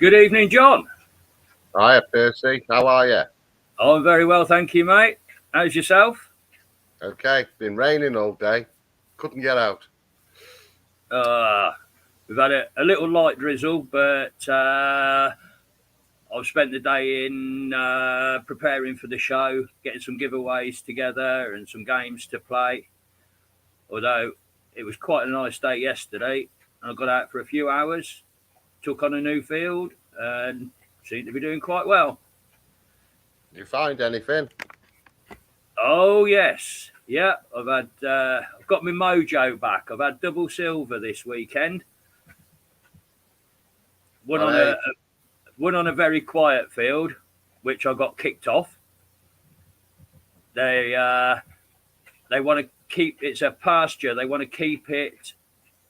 Good evening, John. Hiya, Percy. How are you? I'm very well, thank you, mate. How's yourself? Okay. Been raining all day. Couldn't get out. We've had a little light drizzle, but I've spent the day in preparing for the show, getting some giveaways together and some games to play. Although it was quite a nice day yesterday, and I got out for a few hours, took on a new field, and seemed to be doing quite well. Did you find anything? Oh yes, yeah. I've got my mojo back. I've had double silver this weekend. One Well, on hey, one on a very quiet field, which I got kicked off. They want to keep it's a pasture. They want to keep it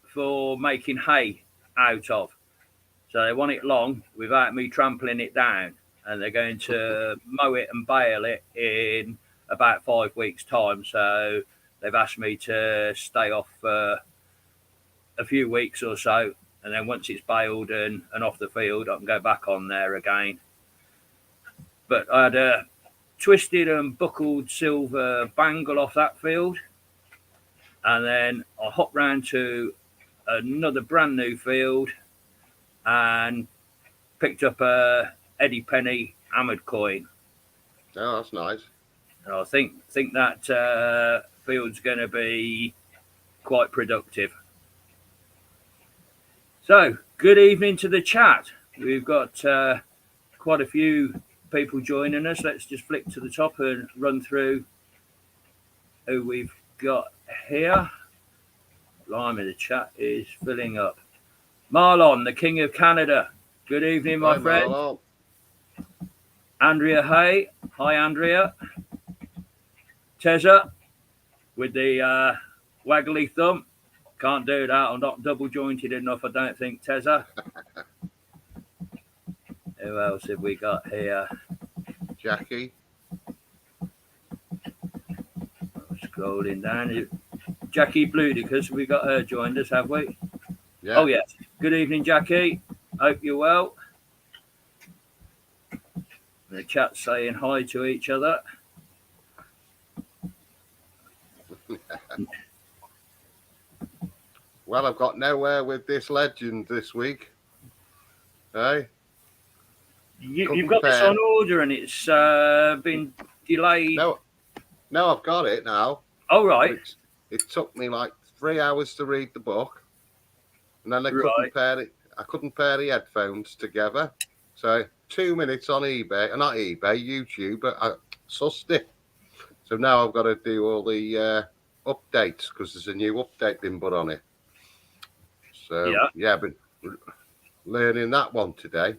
for making hay out of. So they want it long without me trampling it down, and they're going to mow it and bale it in about 5 weeks' time. So they've asked me to stay off for a few weeks or so, and then once it's baled and off the field, I can go back on there again. But I had a twisted and buckled silver bangle off that field, and then I hopped round to another brand new field and picked up a Eddie Penny hammered coin. oh, that's nice. And I think that field's going to be quite productive. So, good evening to the chat. We've got quite a few people joining us. Let's just flick to the top and run through who we've got here. Blimey, the chat is filling up. Marlon, the King of Canada. Good evening, my Hi, friend. Marlon. Andrea Hay. Hi, Andrea. Tezza with the waggly thumb. Can't do that. I'm not double jointed enough, I don't think, Tezza. Who else have we got here? Jackie. Scrolling down. Jackie Bludicus, we got her joined us, have we? Yeah. Oh, yes. Good evening, Jackie. Hope you're well. The chat's saying hi to each other. Well, I've got nowhere with this legend this week. Hey? You've got this on order and it's been delayed. No, I've got it now. Oh, right. It took me like 3 hours to read the book, and then I couldn't pair the headphones together. So 2 minutes on eBay, not eBay, YouTube, but I sussed it. So now I've got to do all the updates because there's a new update been put on it. So yeah, I've been learning that one today.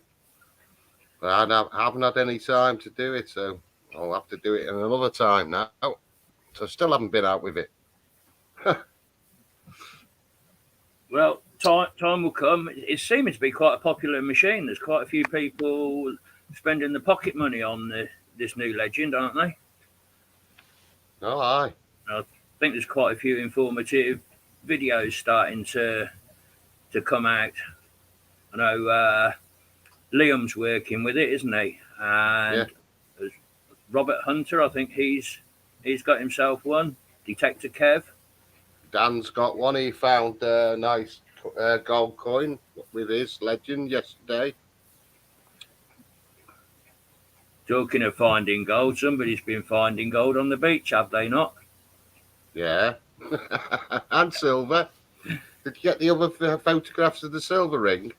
But I haven't had any time to do it, so I'll have to do it in another time now. So I still haven't been out with it. Well, time will come. It's seeming to be quite a popular machine. There's quite a few people spending the pocket money on this new legend, aren't they? Oh, aye. I think there's quite a few informative videos starting to come out. I know Liam's working with it, isn't he? And Robert Hunter, I think he's got himself one. Detective Kev. Dan's got one. He found a nice gold coin with his legend yesterday. Talking of finding gold, somebody's been finding gold on the beach, have they not? Yeah. And silver. Did you get the other photographs of the silver ring?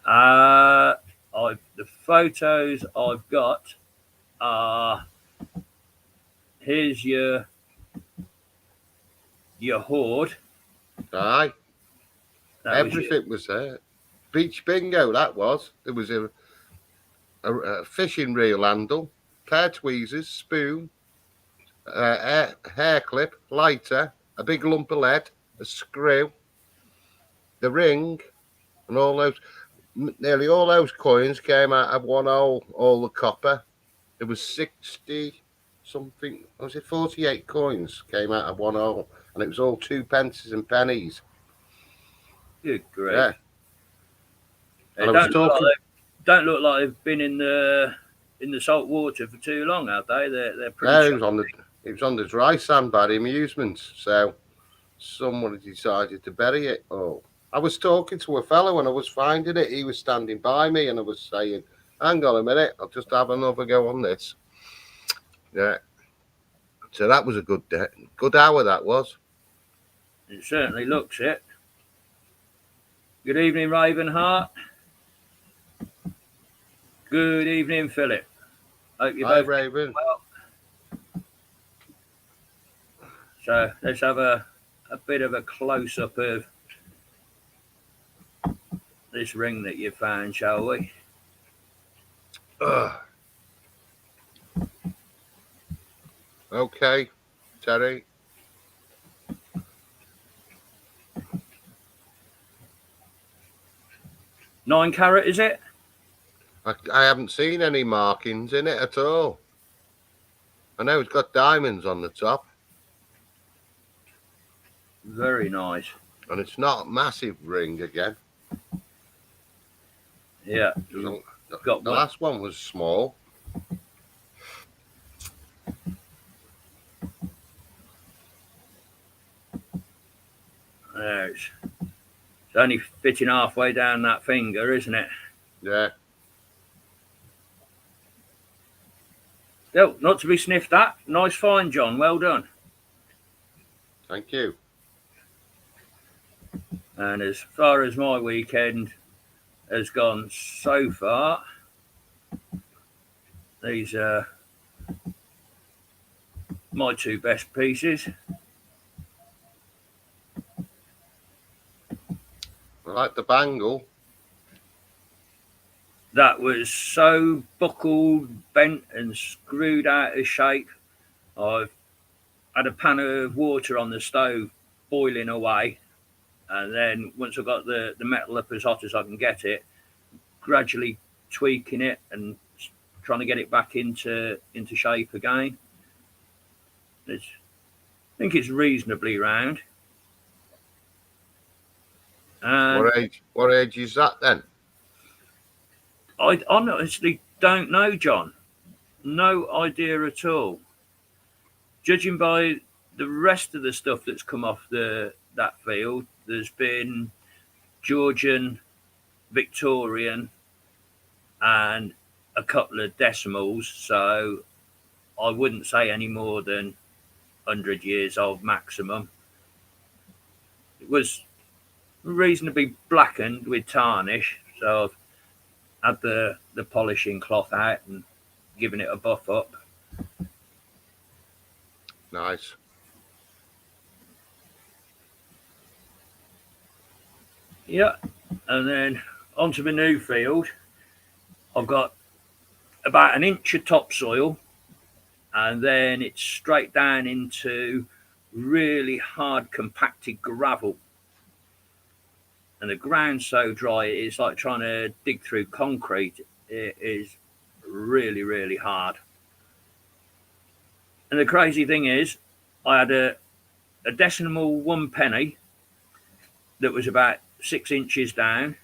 The photos I've got are here's your hoard. Aye. Everything was there. Beach bingo, that was. There was a fishing reel handle, pair of tweezers, spoon, hair clip, lighter, a big lump of lead, a screw, the ring, and all those. Nearly all those coins came out of one hole. All the copper. There was 60 something. Was it 48 coins came out of one hole, and it was all 2 pences and Good pennies. grief. Yeah. Don't don't look like they've been in the salt water for too long, have they? They're pretty. No, it was on the dry sand by the amusements. So someone decided to bury it. Oh, I was talking to a fellow when I was finding it. He was standing by me, and I was saying, "Hang on a minute, I'll just have another go on this." Yeah. So that was a good hour. That was. It certainly looks it. Good evening, Ravenheart. Good evening, Philip. Hope you're Hi, both Raven. well. So let's have a bit of a close-up of this ring that you found, shall we? Okay, Terry. Nine carat, is it? I haven't seen any markings in it at all. I know it's got diamonds on the top. Very nice. And it's not a massive ring again. Yeah. The last one was small. It's only fitting halfway down that finger, isn't it? Yeah. Still, not to be sniffed at. Nice find, John. Well done. Thank you. And as far as my weekend has gone so far, these are my two best pieces. I like the bangle. That was so buckled, bent and screwed out of shape. I've had a pan of water on the stove boiling away, and then once I got the metal up as hot as I can get it, gradually tweaking it and trying to get it back into shape again. I think it's reasonably round. And what age is that then? I honestly don't know, John. No idea at all. Judging by the rest of the stuff that's come off that field, there's been Georgian, Victorian, and a couple of decimals. So I wouldn't say any more than 100 years old maximum. It was reasonably blackened with tarnish, so I've had the polishing cloth out and given it a buff up. Nice. Yeah, and then onto the new field. I've got about an inch of topsoil, and then it's straight down into really hard compacted gravel. And the ground's so dry, it's like trying to dig through concrete. It is really, really hard. And the crazy thing is, I had a decimal 1 penny that was about 6 inches down,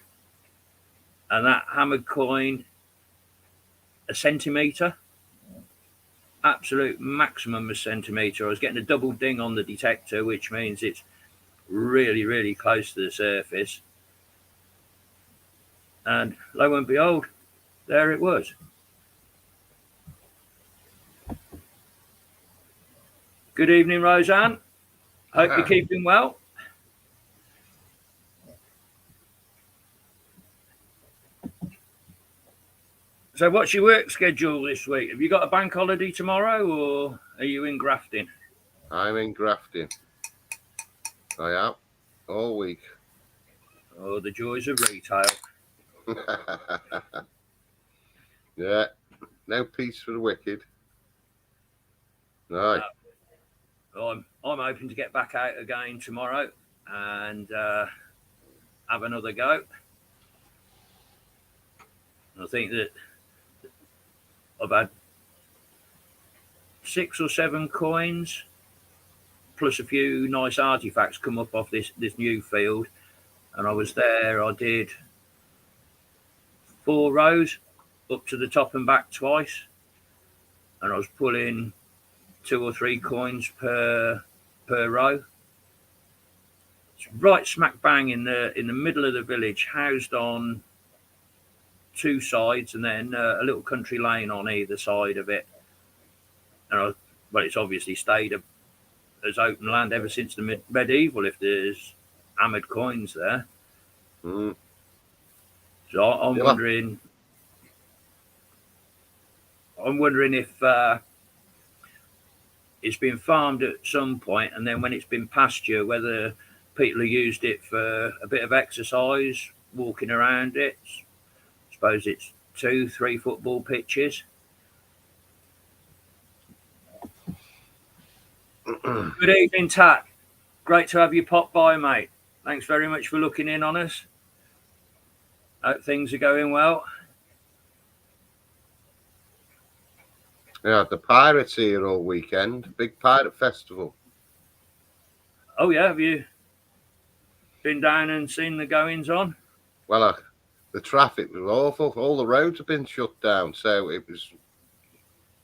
and that hammered coin a centimetre, absolute maximum a centimetre. I was getting a double ding on the detector, which means it's really, really close to the surface. And lo and behold, there it was. Good evening, Roseanne. Hope you're keeping well. So what's your work schedule this week? Have you got a bank holiday tomorrow, or are you in grafting? I'm in grafting. I am. All week. Oh, the joys of retail. Yeah. No peace for the wicked. Right. I'm hoping to get back out again tomorrow and have another go. I think that I've had 6 or 7 coins plus a few nice artifacts come up off this new field. And I was there, I did 4 rows up to the top and back twice, and I was pulling 2 or 3 coins per row. It's right smack bang in the middle of the village, housed on 2 sides, and then a little country lane on either side of it. And it's obviously stayed as open land ever since the medieval, if there's hammered coins there. Mm. So I'm wondering if it's been farmed at some point, and then when it's been pasture, whether people have used it for a bit of exercise, walking around it. I suppose it's 2-3 football pitches. Good evening, Tack. Great to have you pop by, mate. Thanks very much for looking in on us. Hope things are going well. Yeah, the Pirates here all weekend. Big pirate festival. Oh, yeah. Have you been down and seen the goings on? Well, the traffic was awful. All the roads have been shut down. So it was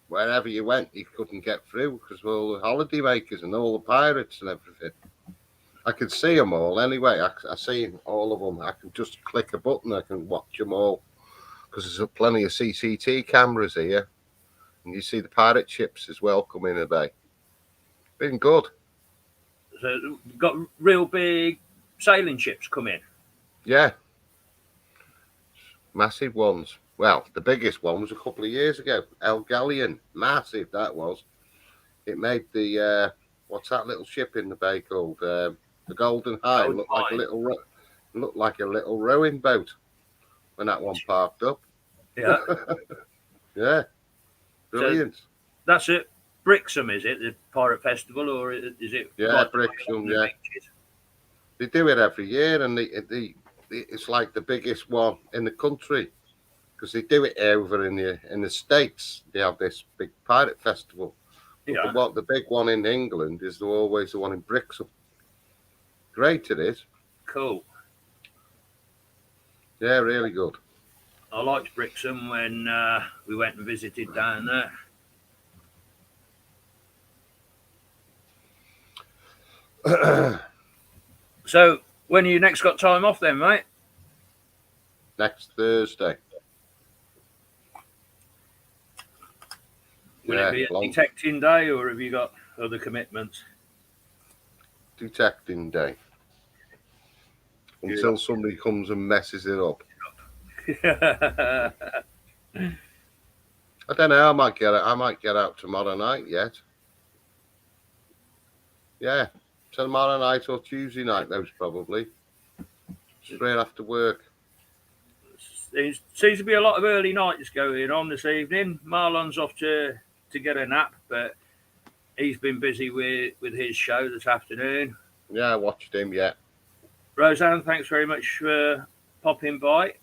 wherever you went, you couldn't get through because of all the holiday makers and all the pirates and everything. I could see them all anyway. I see all of them. I can just click a button. I can watch them all because there's plenty of CCTV cameras here. And you see the pirate ships as well come in today. Been good. So you've got real big sailing ships come in? Yeah. Massive ones. Well, the biggest one was a couple of years ago. El Galleon. Massive, that was. It made the, what's that little ship in the bay called? The Golden Hind. Looked like a little rowing boat when that one parked up. Yeah. Yeah. Brilliant. So that's it. Brixham, is it? The Pirate Festival, or is it? Yeah, Brixham, yeah. They do it every year, and it's like the biggest one in the country because they do it over in the States. They have this big pirate festival. Yeah. The big one in England is always the one in Brixham. Great it is. Cool. Yeah, really good. I liked Brixham when we went and visited down there. So, when you next got time off then, mate? Next Thursday. Will it be a detecting day, or have you got other commitments? Detecting day. Until somebody comes and messes it up. I don't know. I might get out tomorrow night yet. Yeah, tomorrow night or Tuesday night, most probably. Straight after work. There seems to be a lot of early nights going on this evening. Marlon's off to get a nap, but he's been busy with his show this afternoon. Yeah, I watched him. Yeah. Roseanne, thanks very much for popping by.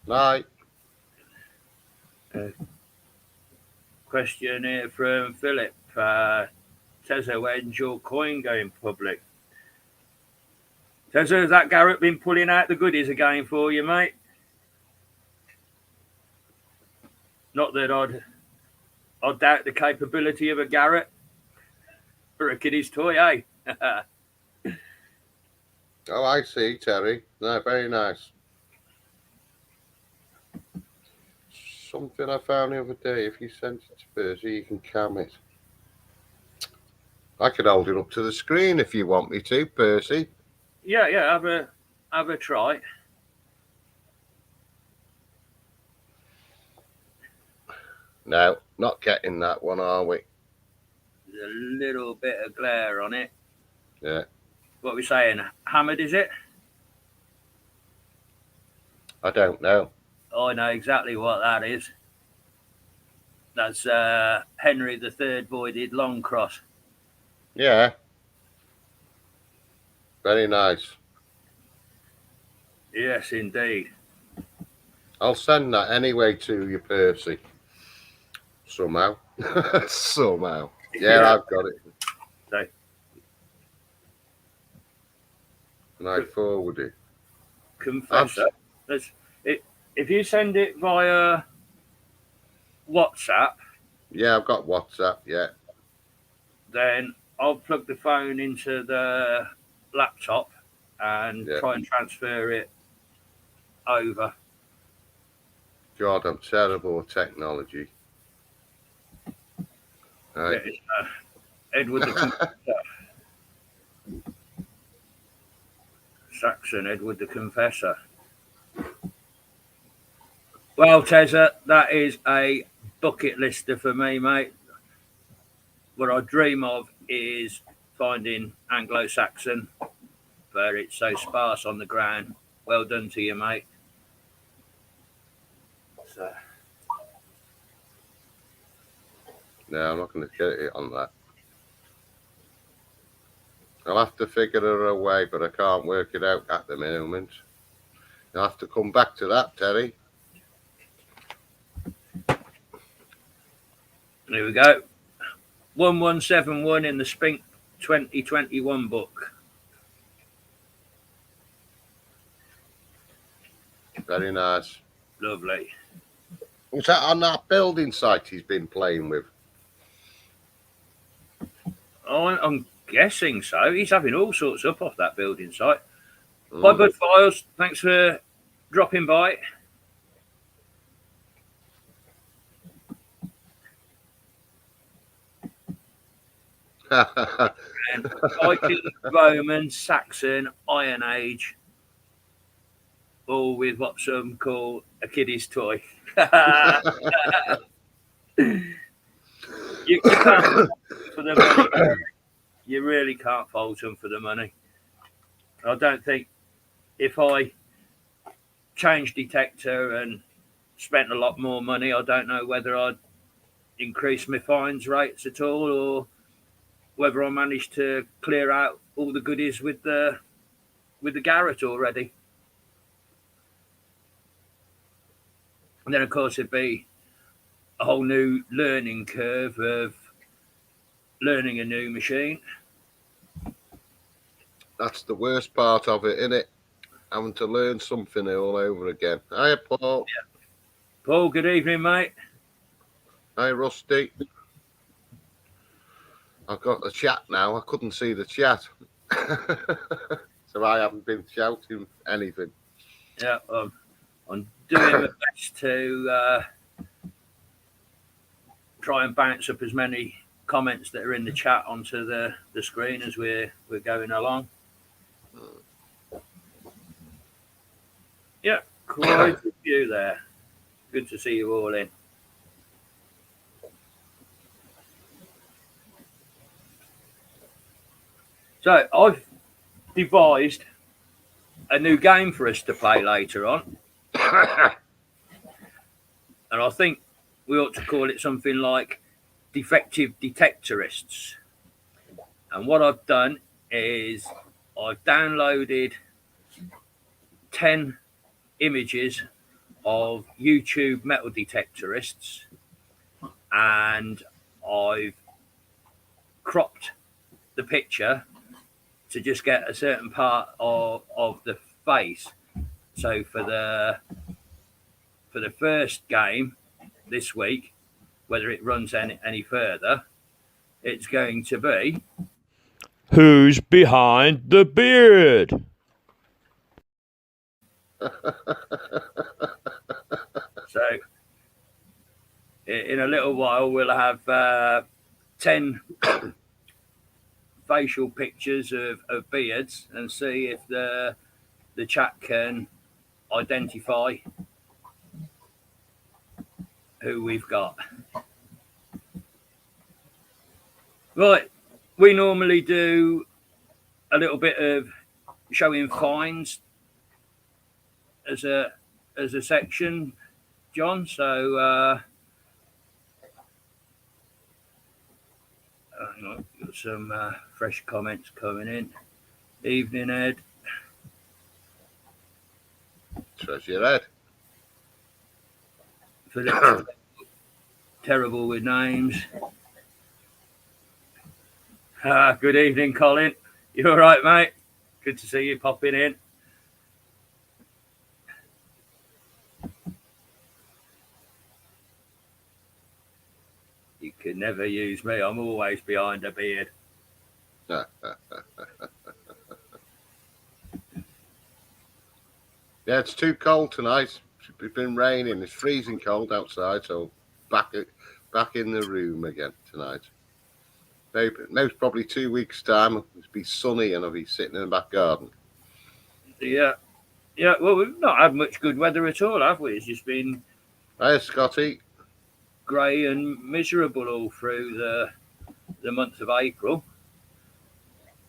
Night. Question here from Philip. Tezza, when's your coin going public? Tezza, has that Garrett been pulling out the goodies again for you, mate? Not that I'd doubt the capability of a Garrett for a kiddie's toy, eh? Oh, I see, Terry. No, very nice. Something I found the other day. If you send it to Percy, you can cam it. I could hold it up to the screen if you want me to, Percy. Yeah, have a try. No, not getting that one, are we? There's a little bit of glare on it. Yeah. What are we saying? Hammered, is it? I don't know. I know exactly what that is. That's Henry III voided long cross. Yeah. Very nice. Yes, indeed. I'll send that anyway to you, Percy. Somehow. Somehow. Yeah, I've got it. So, and I forward it. Confessor. If you send it via WhatsApp. Yeah, I've got WhatsApp, yeah. Then I'll plug the phone into the laptop and try and transfer it over. God, I'm terrible at technology. Right. It's, Edward the Confessor. Saxon, Edward the Confessor. Well, Tezza, that is a bucket lister for me, mate. What I dream of is finding Anglo-Saxon, but it's so sparse on the ground. Well done to you, mate. So. No, I'm not going to get it on that. I'll have to figure her away, but I can't work it out at the moment. I'll have to come back to that, Terry. There we go. 1171 in the Spink 2021 book. Very nice. Lovely. Was that on that building site he's been playing with? Oh, I'm guessing so. He's having all sorts up off that building site. Bye, Bud Files. Thanks for dropping by. And Viking, Roman, Saxon, Iron Age, all with what some call a kiddie's toy. You can't for the money. You really can't fault them for the money. I don't think if I changed detector and spent a lot more money, I don't know whether I'd increase my fines rates at all, or whether I managed to clear out all the goodies with the Garrett already. And then, of course, it'd be a whole new learning curve of learning a new machine. That's the worst part of it, isn't it? Having to learn something all over again. Hiya, Paul. Yeah. Paul, good evening, mate. Hi, Rusty. I've got the chat now. I couldn't see the chat. So I haven't been shouting anything. Yeah, I'm doing my best to try and bounce up as many comments that are in the chat onto the screen as we're going along. Yeah, quite a few there. Good to see you all in. So I've devised a new game for us to play later on. And I think we ought to call it something like Defective Detectorists. And what I've done is I've downloaded 10 images of YouTube metal detectorists, and I've cropped the picture to just get a certain part of the face. So for the first game this week, whether it runs any further, it's going to be Who's Behind the Beard? So in a little while we'll have 10 facial pictures of beards and see if the chat can identify who we've got. Right, we normally do a little bit of showing fines as a section, John. So got some fresh comments coming in. Evening, Ed. Treasure Ed. Philip, terrible with names. Good evening, Colin. You all right, mate? Good to see you popping in. You can never use me. I'm always behind a beard. Yeah, it's too cold tonight. It's been raining. It's freezing cold outside, so back in the room again tonight. Most probably 2 weeks' time, it'll be sunny and I'll be sitting in the back garden. Yeah. Well, we've not had much good weather at all, have we? It's just been Hey, Scotty. grey and miserable all through the month of April.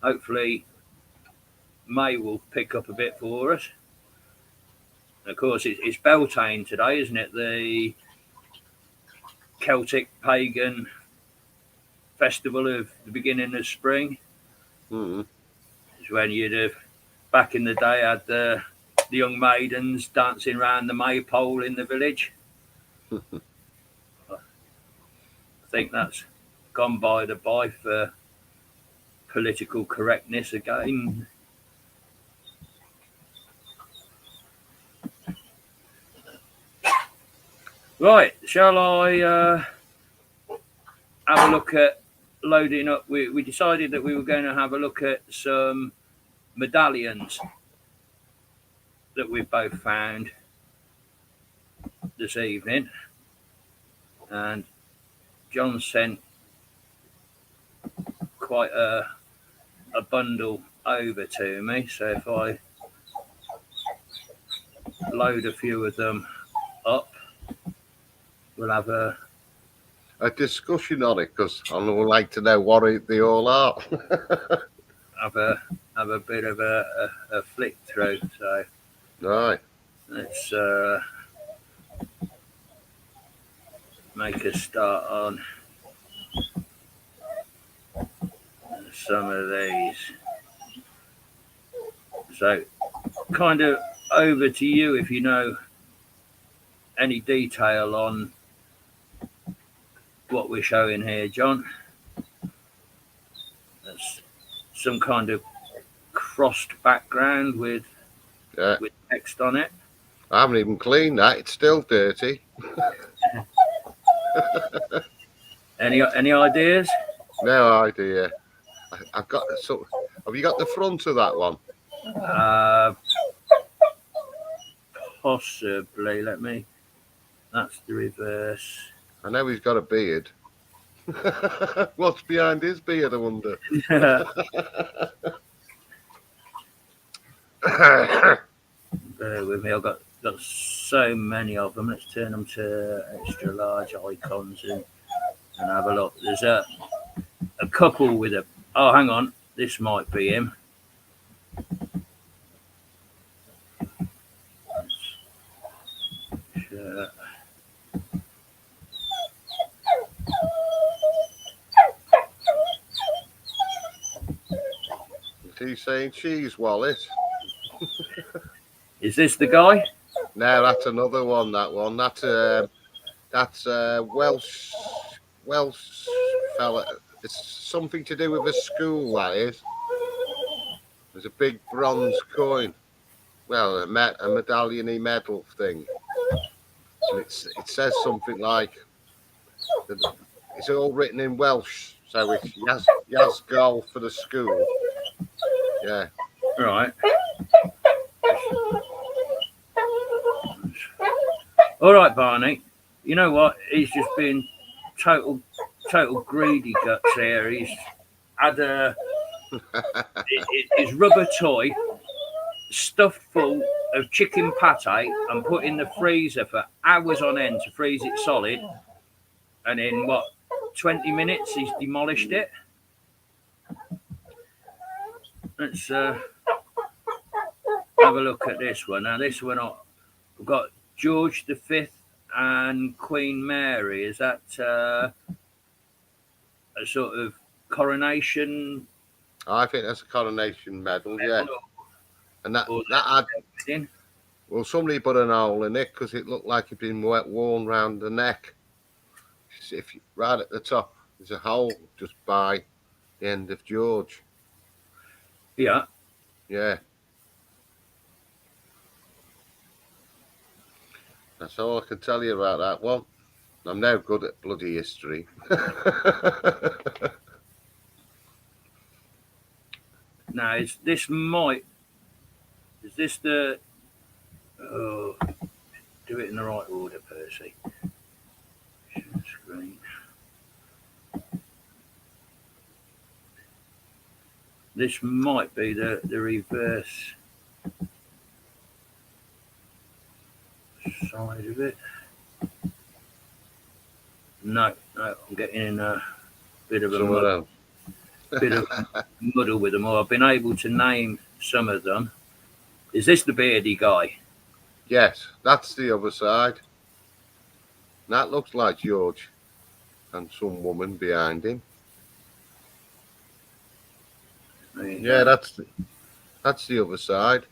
Hopefully, May will pick up a bit for us. And of course, it's Beltane today, isn't it? The Celtic pagan festival of the beginning of spring. Mm-hmm. It's when you'd have, back in the day, had the young maidens dancing around the maypole in the village. I think that's gone by the by for political correctness again. Right, shall I have a look at loading up? We decided that we were going to have a look at some medallions that we've both found this evening, and John sent quite a bundle over to me, so if I load a few of them up, we'll have a discussion on it, because I would like to know what they all are. have a bit of a flick through. So Right. let's make a start on some of these. So kind of over to you if you know any detail on what we're showing here, John. That's some kind of crossed background with text on it. I haven't even cleaned that. It's still dirty. Any ideas? No idea. I've got have you got the front of that one? Possibly. That's the reverse. I know he's got a beard. What's behind his beard, I wonder? Bear with me. I've got so many of them. Let's turn them to extra large icons and have a look. There's a couple with a. Oh, hang on. This might be him. Is he saying cheese wallet? Is this the guy? No, that's another one. That's Welsh fella. It's something to do with a school. That is. There's a big bronze coin. Well, a medallion-y medal thing. And it says something like, it's all written in Welsh, so it's Yas goal for the school. Yeah. Right. All right, Barney. You know what? He's just been total greedy guts here. He's had his rubber toy stuffed full of chicken pate and put in the freezer for hours on end to freeze it solid. And in 20 minutes, he's demolished it. Let's have a look at this one. Now, this one, we've got George V and Queen Mary. Is that a sort of coronation? I think that's a coronation medal, yeah. And that had, well, somebody put an hole in it because it looked like it'd been worn round the neck. Right at the top, there's a hole just by the end of George. Yeah. Yeah. That's all I can tell you about that one. I'm no good at bloody history. Now, is this the, oh, do it in the right order, Percy. Screen. This might be the reverse side of it. No, I'm getting in a bit of a muddle with them all. I've been able to name some of them. Is this the beardy guy? Yes, that's the other side. That looks like George and some woman behind him. Yeah, that's the other side.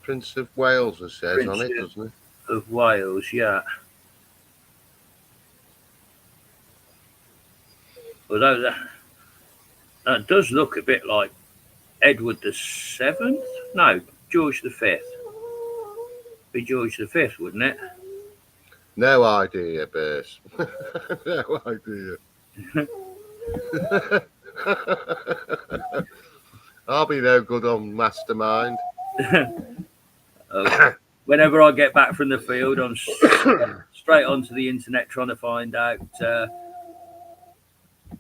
Prince of Wales, it says on it, doesn't it? Of Wales, yeah. Although that does look a bit like Edward the Seventh. No, George the Fifth. Be George the Fifth, wouldn't it? No idea, Burst. No idea. I'll be no good on Mastermind. Whenever I get back from the field, I'm straight onto the internet trying to find out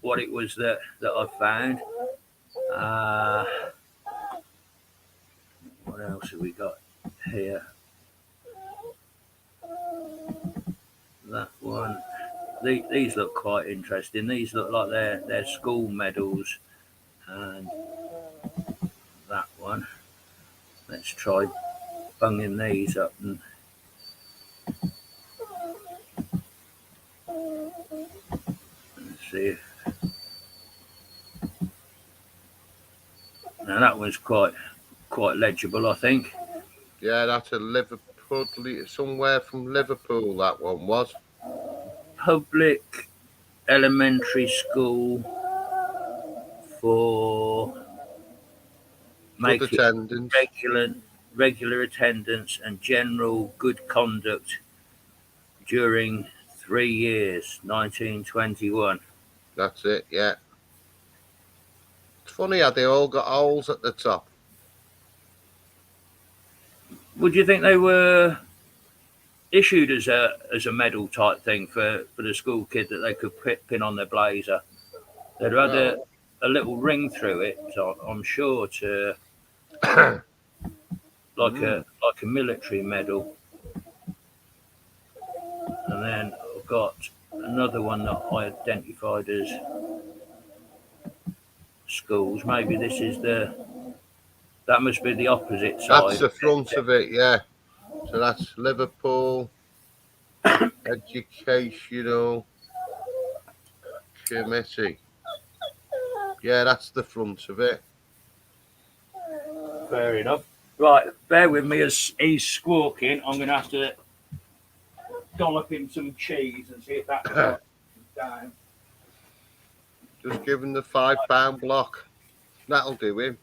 what it was that I found. What else have we got here? That one. These look quite interesting. These look like they're school medals. And that one. Let's try bunging these up and see if. Now that one's quite legible, I think. Yeah, that's a Liverpool, somewhere from Liverpool. That one was Public elementary school for making regular attendance and general good conduct during 3 years, 1921. That's it, yeah. It's funny how they all got holes at the top. Would you think they were issued as a medal type thing for the school kid that they could pin on their blazer? They'd had a little ring through it, so I'm sure, to like a military medal. And then I've got another one that I identified as schools. Maybe this is that must be the opposite side. That's the front of it, yeah. So that's Liverpool Educational Committee. Yeah, that's the front of it. Fair enough. Right, bear with me as he's squawking. I'm going to have to dollop him some cheese and see if that goes down. Just give him the £5 block. That'll do him.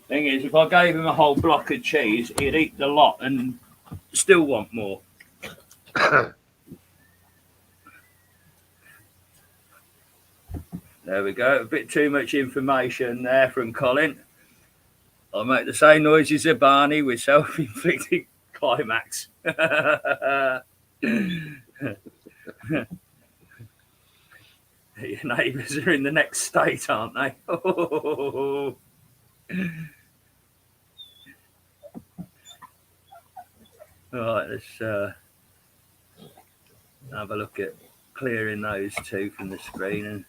Thing is, if I gave him a whole block of cheese, he'd eat the lot and still want more. There we go. A bit too much information there from Colin. I'll make the same noises as Barney with self-inflicted climax. Your neighbours are in the next state, aren't they? Oh. Right, let's have a look at clearing those two from the screen and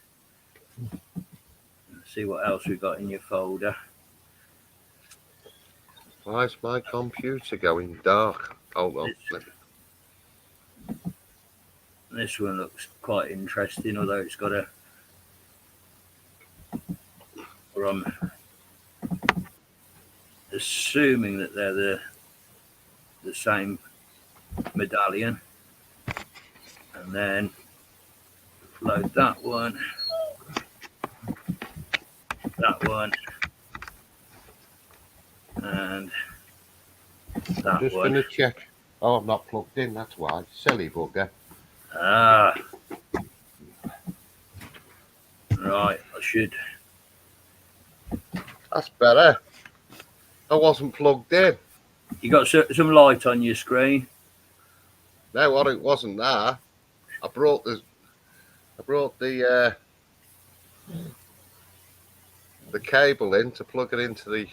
see what else we've got in your folder. Why is my computer going dark? Hold on. This one looks quite interesting, although it's got a... Or I'm assuming that they're the same medallion. And then load that one. That one. And that Just one. going to check. Oh, I'm not plugged in, that's why. Silly bugger. Ah. Right, I should. That's better. I wasn't plugged in. You got some light on your screen? No, what it wasn't that. I brought the cable in to plug it into the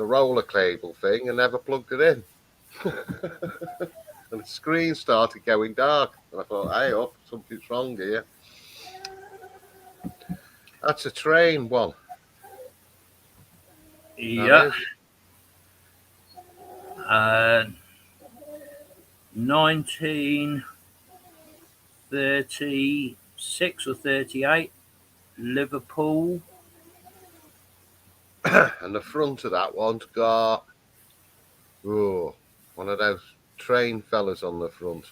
roller cable thing and never plugged it in. And the screen started going dark. And I thought, hey up, something's wrong here. That's a train one. Yeah. 1936 or 38, Liverpool. And the front of that one's got one of those train fellas on the front.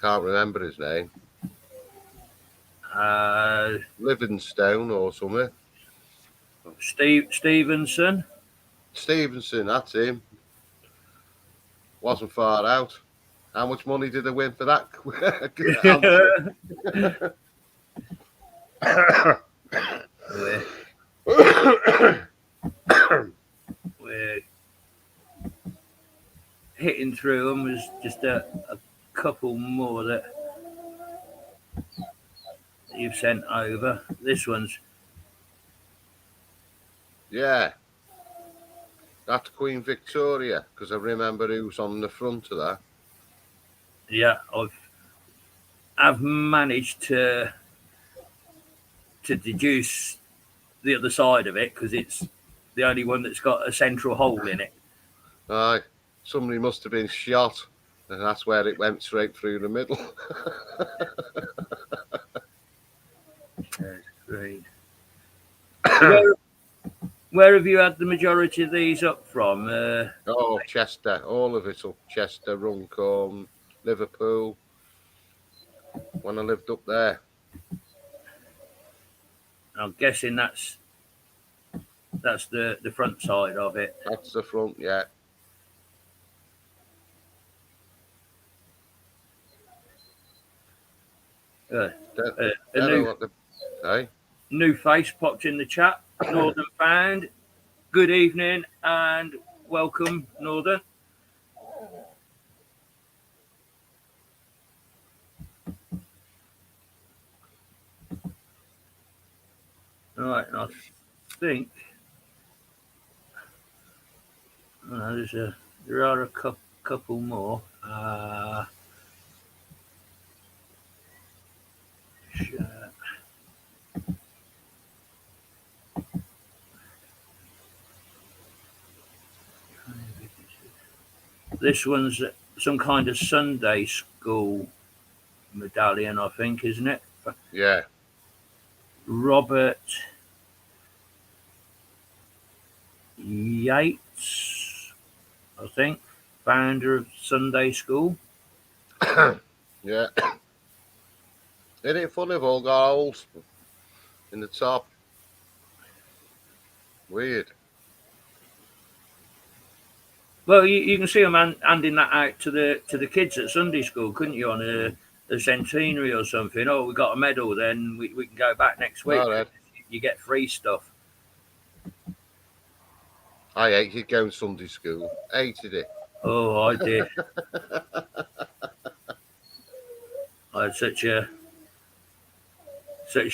Can't remember his name. Livingstone or something. Stevenson. Stevenson, that's him. Wasn't far out. How much money did they win for that? We're hitting through them. There's just a couple more that you've sent over. This one's. Yeah. That's Queen Victoria, because I remember who's on the front of that. Yeah, I've managed to deduce the other side of it because it's the only one that's got a central hole in it. Aye, somebody must have been shot, and that's where it went straight through the middle. That's great. Where have you had the majority of these up from? Chester, all of it up Chester, Runcorn, Liverpool. When I lived up there. I'm guessing that's the front side of it. That's the front, yeah. New face popped in the chat. Northern Found. Good evening and welcome, Northern. All right, I think there are a couple more. This one's some kind of Sunday school medallion, I think, isn't it? Yeah. Robert Yates, I think, founder of Sunday school. Yeah. Isn't it funny? They've all got holes in the top. Weird. Well, you can see them handing that out to the kids at Sunday school, couldn't you, on a centenary or something? Oh, we got a medal, then we can go back next week. Right. You get free stuff. I hated going to Sunday school. Hated it. Oh, I did. I had such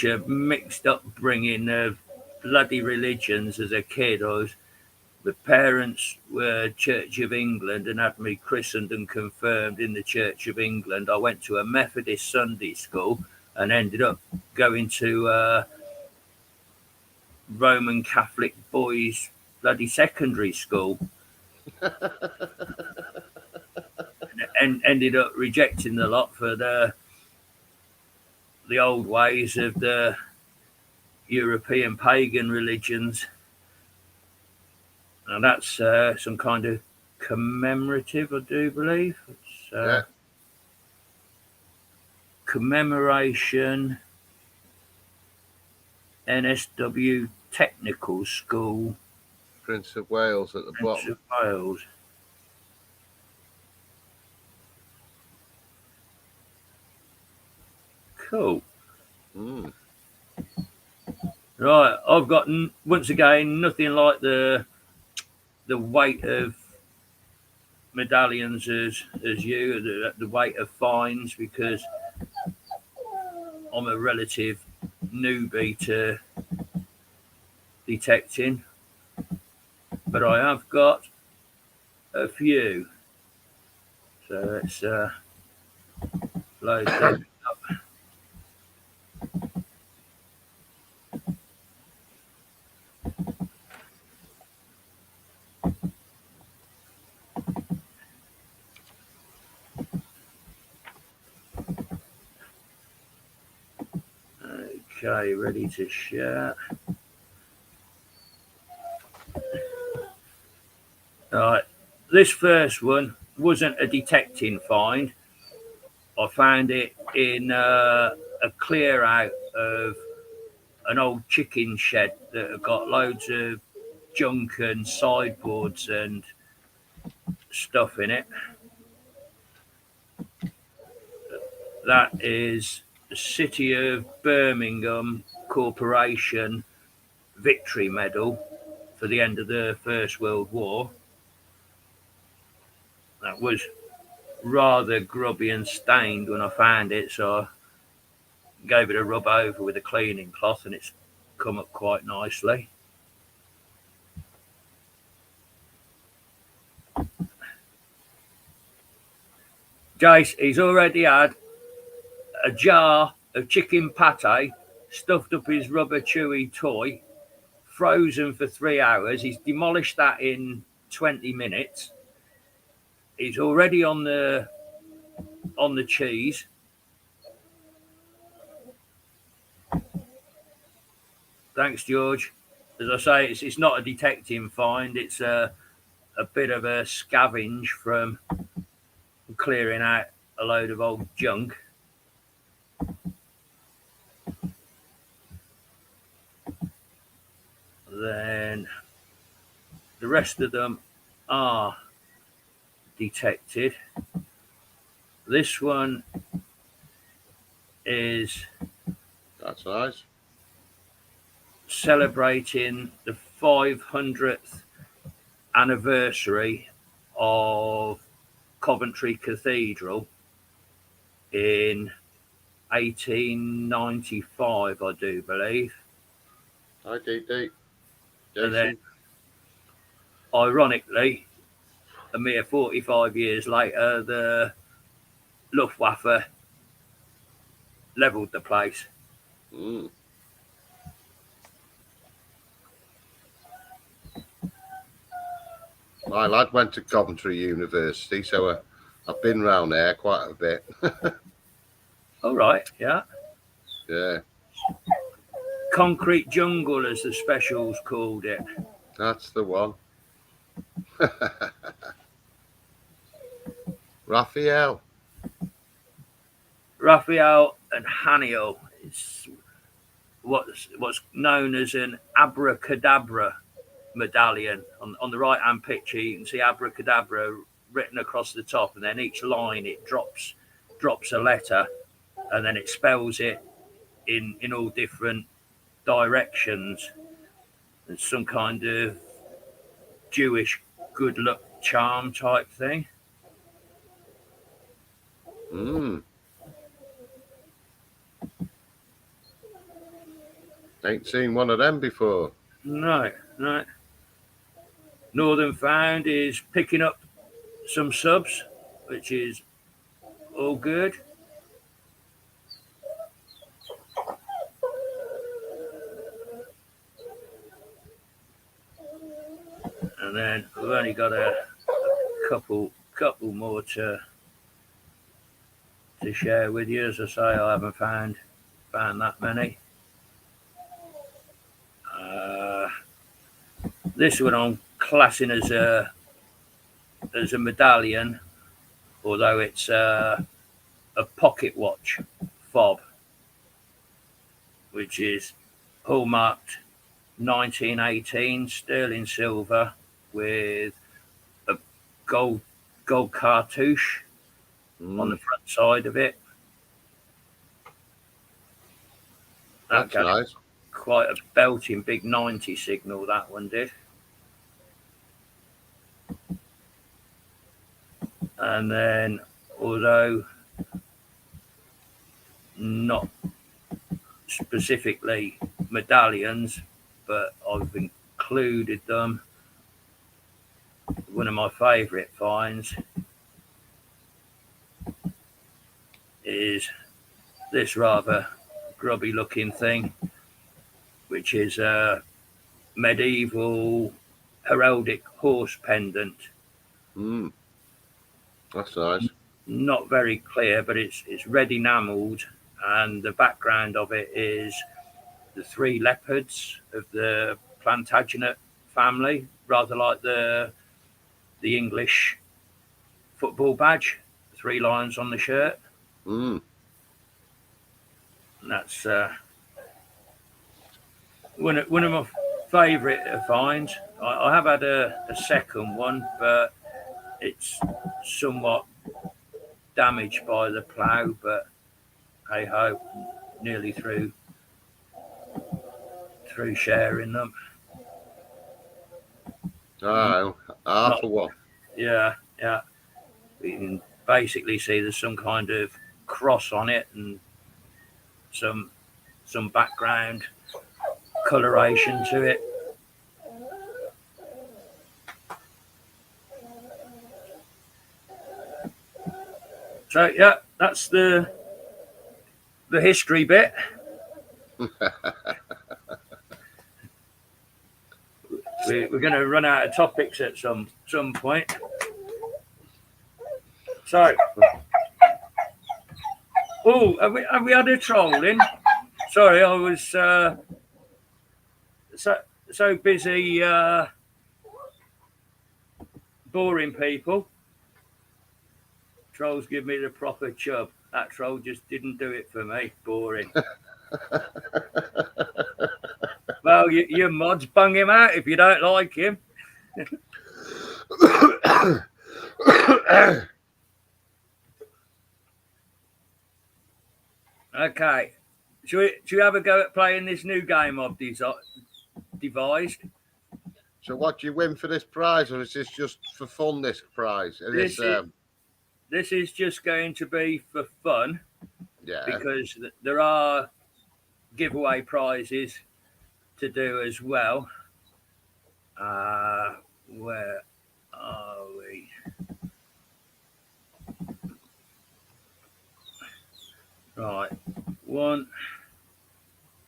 a mixed upbringing of bloody religions as a kid. The parents were Church of England and had me christened and confirmed in the Church of England. I went to a Methodist Sunday school and ended up going to Roman Catholic boys bloody secondary school. And ended up rejecting the lot for the old ways of the European pagan religions. And that's some kind of commemorative, I do believe. It's commemoration NSW Technical School Prince of Wales at the Prince bottom. of Wales. Cool. Mm. Right, I've got once again nothing like the weight of medallions as you, the weight of fines, because I'm a relative newbie to detecting, but I have got a few. So let's load them up. Okay, ready to share. Right, this first one wasn't a detecting find. I found it in a clear out of an old chicken shed that had got loads of junk and sideboards and stuff in it. That is the City of Birmingham Corporation Victory Medal for the end of the First World War. That was rather grubby and stained when I found it, so I gave it a rub over with a cleaning cloth and it's come up quite nicely. Jace, he's already had a jar of chicken pate stuffed up his rubber chewy toy, frozen for 3 hours. He's demolished that in 20 minutes. He's already on the cheese. Thanks, George. As I say, it's not a detecting find. It's a bit of a scavenge from clearing out a load of old junk. Then the rest of them are detected. This one is That's nice. celebrating the 500th anniversary of Coventry Cathedral in 1895, I do believe. Hi, DD. And then, ironically, a mere 45 years later, the Luftwaffe levelled the place. Mm. My lad went to Coventry University, so I've been round there quite a bit. All right, yeah. Yeah. Concrete Jungle, as the specials called it. That's the one. Raphael and Haniel. It's what's known as an abracadabra medallion. On the right hand picture, you can see abracadabra written across the top, and then each line it drops a letter, and then it spells it in all different directions. It's some kind of Jewish good luck charm type thing. Mm. Ain't seen one of them before. No. Northern Found is picking up some subs, which is all good. And then we've only got a couple more to share with you. As I say, I haven't found that many. This one I'm classing as a medallion, although it's a pocket watch fob, which is hallmarked 1918 sterling silver with a gold cartouche on the front side of it. That's nice. Quite a belting big 90 signal, that one did. And then, although not specifically medallions, but I've included them, one of my favourite finds is this rather grubby looking thing, which is a medieval heraldic horse pendant. That's nice. Not very clear, but it's red enamelled, and the background of it is the three leopards of the Plantagenet family, rather like the English football badge, 3 lions on the shirt. And that's one of my favourite finds. I have had a second one, but it's somewhat damaged by the plough, but hey ho, nearly through sharing them. Oh, half a one. Yeah. You can basically see there's some kind of cross on it and some background coloration to it. So yeah, that's the history bit. We're going to run out of topics at some point. So, have we had a troll in? Sorry, I was so busy boring people. Trolls give me the proper chub. That troll just didn't do it for me. Boring. Well, you mods, bung him out if you don't like him. Okay. Should we have a go at playing this new game I've devised? So what do you win for this prize, or is this just for fun, this prize? This is just going to be for fun. Yeah. Because there are giveaway prizes to do as well. Where are we? Right. One.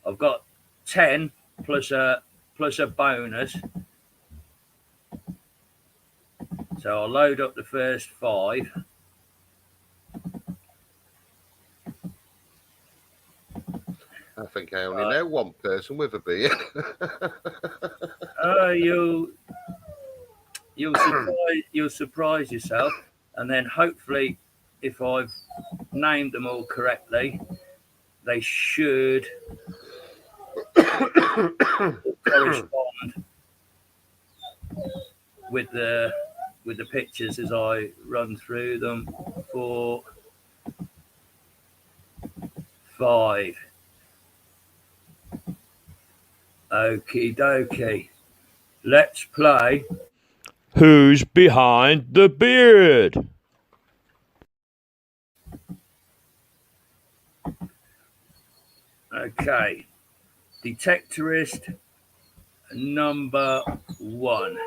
I've got 10 plus a bonus. So I'll load up the first 5. I think I only know one person with a beard. You'll surprise yourself, and then hopefully, if I've named them all correctly, they should correspond with the pictures as I run through them. 4, 5. Okie dokie. Let's play. Who's behind the beard? Okay. Detectorist number 1.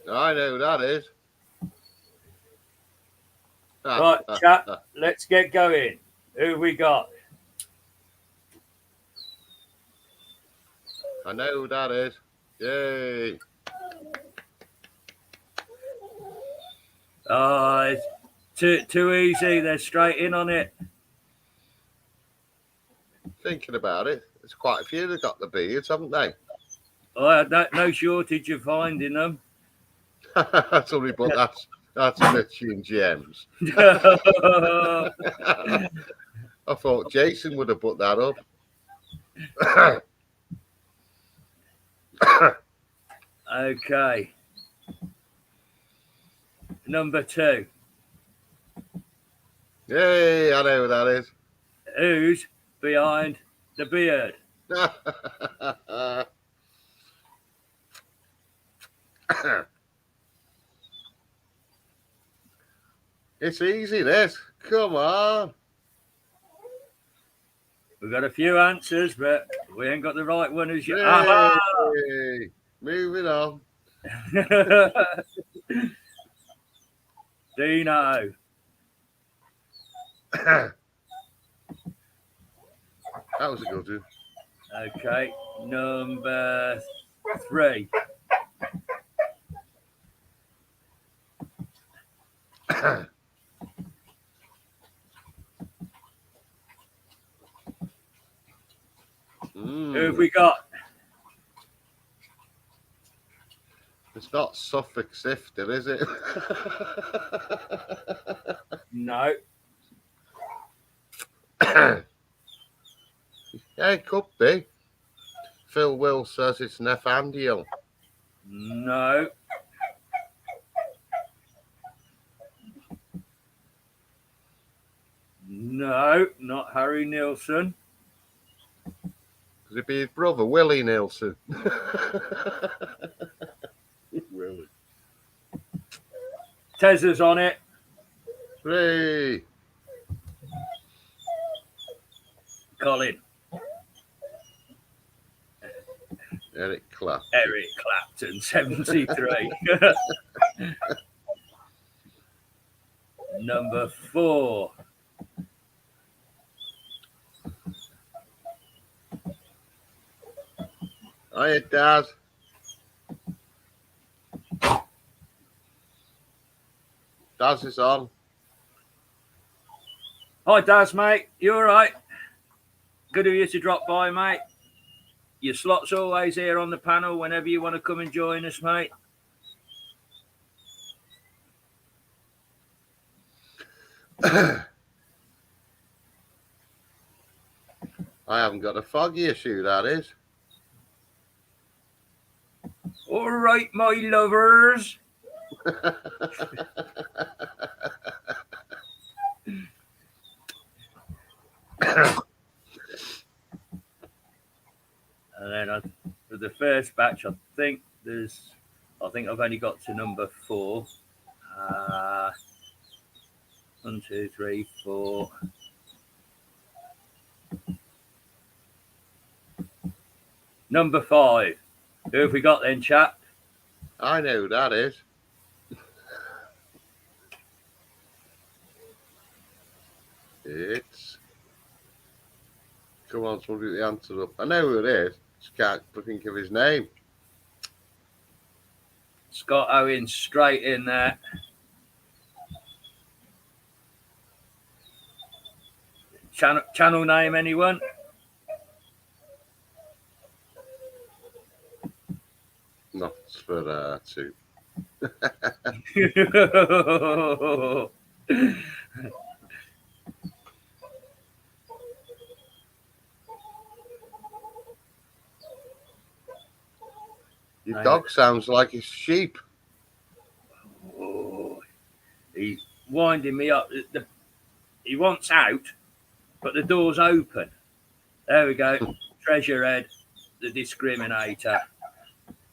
I know who that is. Right, chat, let's get going. Who have we got? I know who that is. Yay. It's too easy. They're straight in on it. Thinking about it, there's quite a few that got the beards, haven't they? I had no shortage of finding them. Sorry, but That's Mitchy and James. I thought Jason would have put that up. Okay. Number 2. Yay, I know who that is. Who's behind the beard? It's easy, this. Come on. We've got a few answers, but we ain't got the right one as yet. Yay. Moving on. Dino. That was a good one. Okay. Number 3. Who have we got? It's not Suffolk Sifter, is it? No. Yeah, it could be. Phil Will says it's Nathaniel. No. No, not Harry Nilsson. Could it be his brother, Willie Nilsson? Willie. Tezza's on it. 3. Colin. Eric Clapton. Eric Clapton, 73. Number 4. Hiya, Dad. Daz is on. Hi, Daz, mate. You all right? Good of you to drop by, mate. Your slot's always here on the panel whenever you want to come and join us, mate. I haven't got a foggy issue, that is. All right, my lovers. And then for the first batch, I think I've only got to number 4. 1, 2, 3, 4. Number 5. Who have we got then, chap? I know who that is. It's. Come on, somebody get the answer up. I know who it is. Just can't think of his name. Scott Owen, straight in there. Channel name, anyone? Not for two. Your dog sounds like a sheep. Oh, he's winding me up. He wants out, but the door's open. There we go. Treasure head, the discriminator.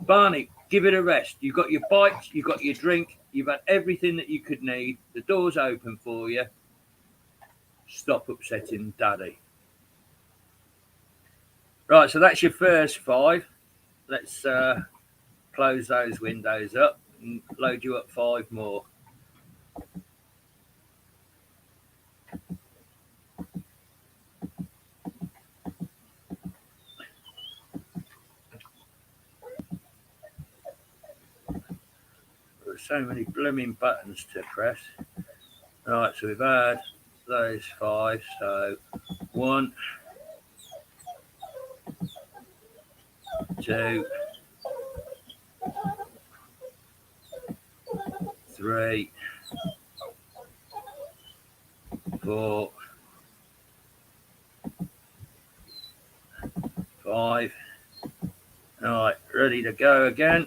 Barney, give it a rest. You've got your bites, you've got your drink, you've had everything that you could need. The door's open for you. Stop upsetting Daddy. Right, so that's your first 5. Let's close those windows up and load you up 5 more. There's so many blooming buttons to press. Right, so we've had those 5. So 1, 2, 3, 4, 5. All right, ready to go again.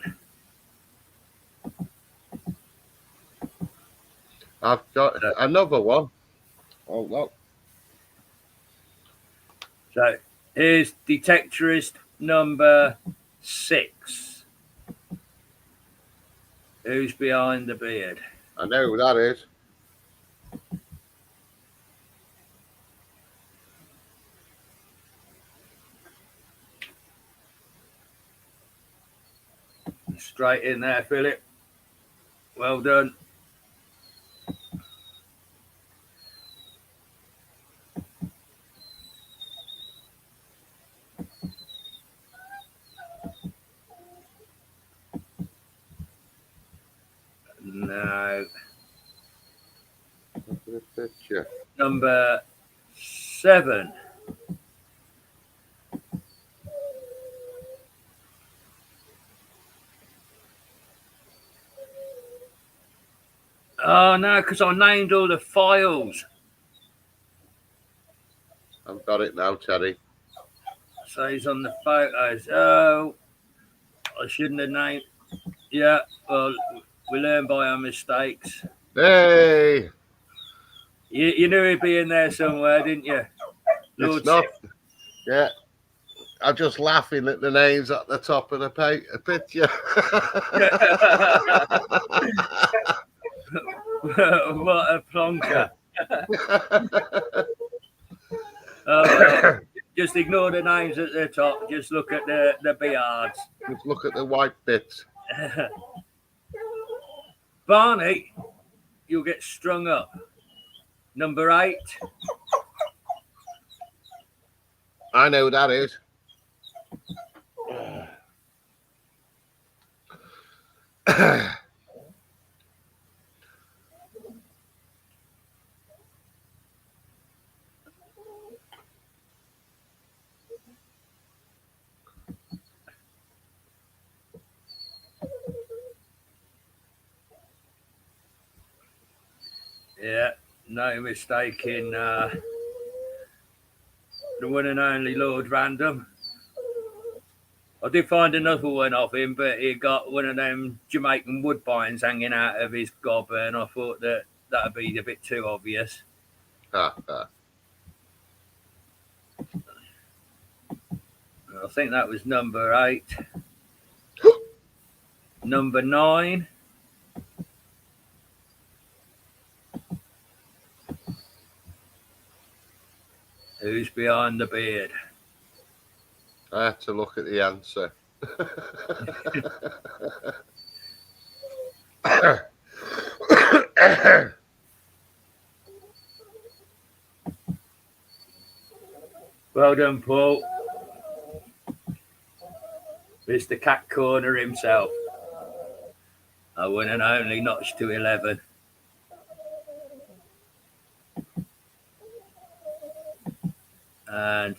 I've got another one. Oh, no. So here's detectorist number 6. Who's behind the beard? I know who that is. Straight in there, Philip. Well done. No. Look at the picture. Number 7. Oh no, because I named all the files. I've got it now, Teddy. So he's on the photos. Oh, I shouldn't have named. Yeah, well, we learn by our mistakes. Hey! You knew he'd be in there somewhere, didn't you? It's not. Yeah. I'm just laughing at the names at the top of the picture. What a plonker. Well, just ignore the names at the top. Just look at the beards. Just look at the white bits. Barney, you'll get strung up. Number 8. I know who that is. Yeah, no mistake in the one and only Lord Random. I did find another one of him, but he got one of them Jamaican woodbines hanging out of his gob, and I thought that'd be a bit too obvious. I think that was number 8. Number 9. Who's behind the beard? I had to look at the answer. Well done, Paul. Mr. Cat Corner himself. I won and only notched to 11. And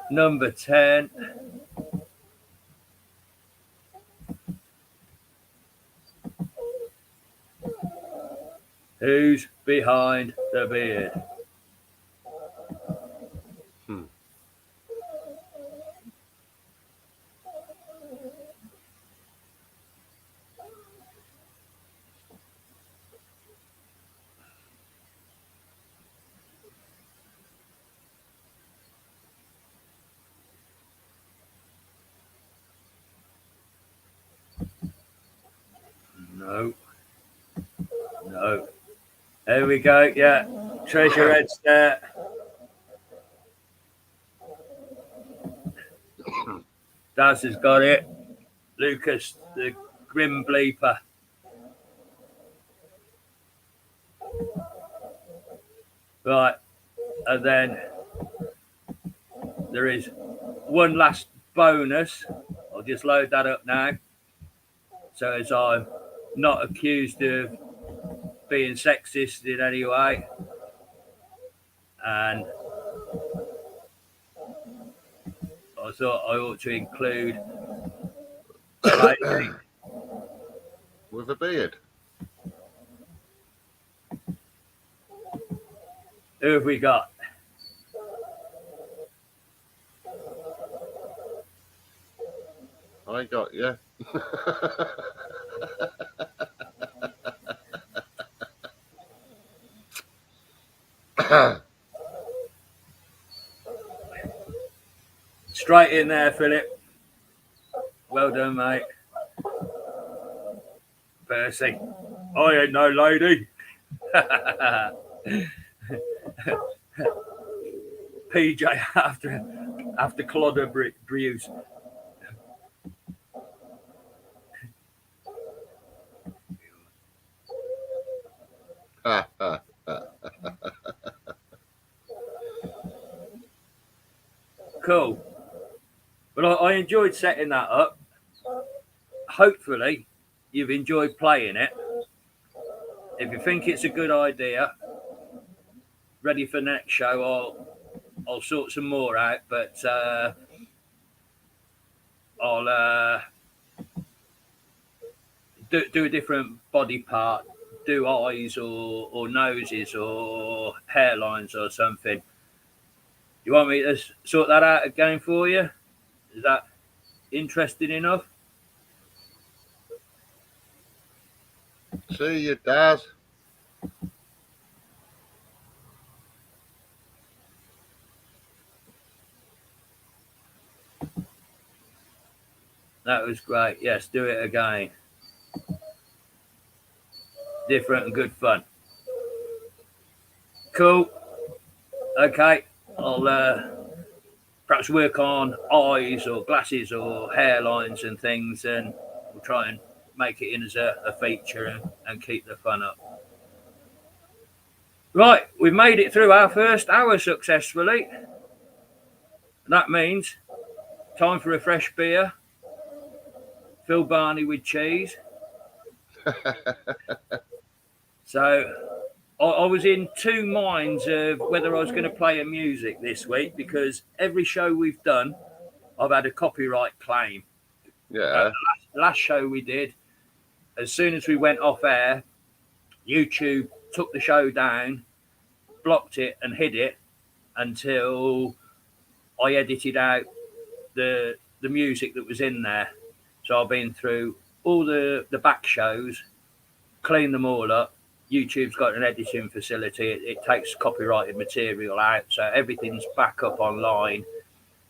number 10. Who's behind the beard? No. No. There we go. Yeah. Treasure heads there. Daz has got it. Lucas, the grim bleeper. Right. And then there is one last bonus. I'll just load that up now. So as I'm not accused of being sexist in any way. And I thought I ought to include a lady with a beard. Who have we got? I got you. Straight in there, Philip. Well done, mate. Percy. I ain't no lady. PJ after Clodder Brews. Cool. Well, I enjoyed setting that up. Hopefully, you've enjoyed playing it. If you think it's a good idea, ready for next show, I'll sort some more out. But I'll do a different body part, do eyes or noses or hairlines or something. You want me to sort that out again for you? Is that interesting enough? See you, Daz. That was great. Yes, do it again. Different and good fun. Cool. Okay, I'll perhaps work on eyes or glasses or hairlines and things, and we'll try and make it in as a feature and keep the fun up. Right, we've made it through our first hour successfully. That means time for a fresh beer. Phil Barney with cheese. So I was in two minds of whether I was going to play a music this week, because every show we've done, I've had a copyright claim. Yeah. Last show we did, as soon as we went off air, YouTube took the show down, blocked it and hid it until I edited out the music that was in there. So I've been through all the back shows, cleaned them all up. YouTube's got an editing facility. It takes copyrighted material out, so everything's back up online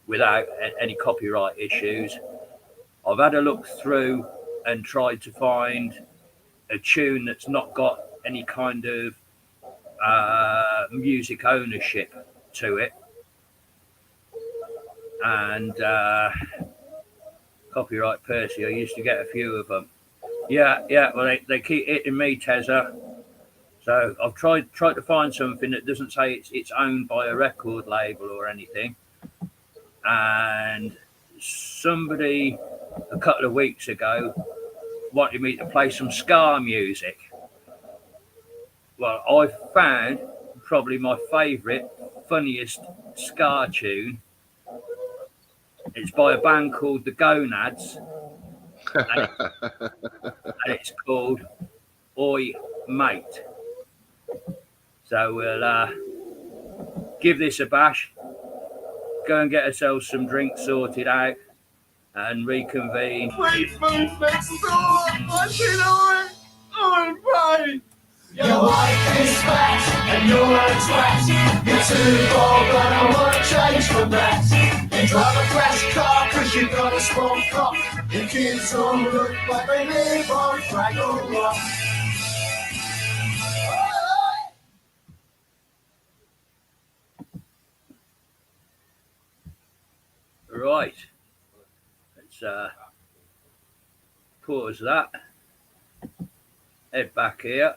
without any copyright issues. I've had a look through and tried to find a tune that's not got any kind of music ownership to it. And copyright Percy, I used to get a few of them. Yeah, well, they keep hitting me, Tezza. So I've tried to find something that doesn't say it's owned by a record label or anything. And somebody a couple of weeks ago wanted me to play some ska music. Well, I found probably my favourite, funniest ska tune. It's by a band called the Gonads, and it's called Oi Mate. So we'll give this a bash, go and get ourselves some drinks sorted out, and reconvene. Your wife is fat and you're a twat. You're too bold, but I wanna change from that. You drive a fast car cause you've got a small cock. Your kids all look like they live on Fraggle Rock. Right, let's pause that. Head back here.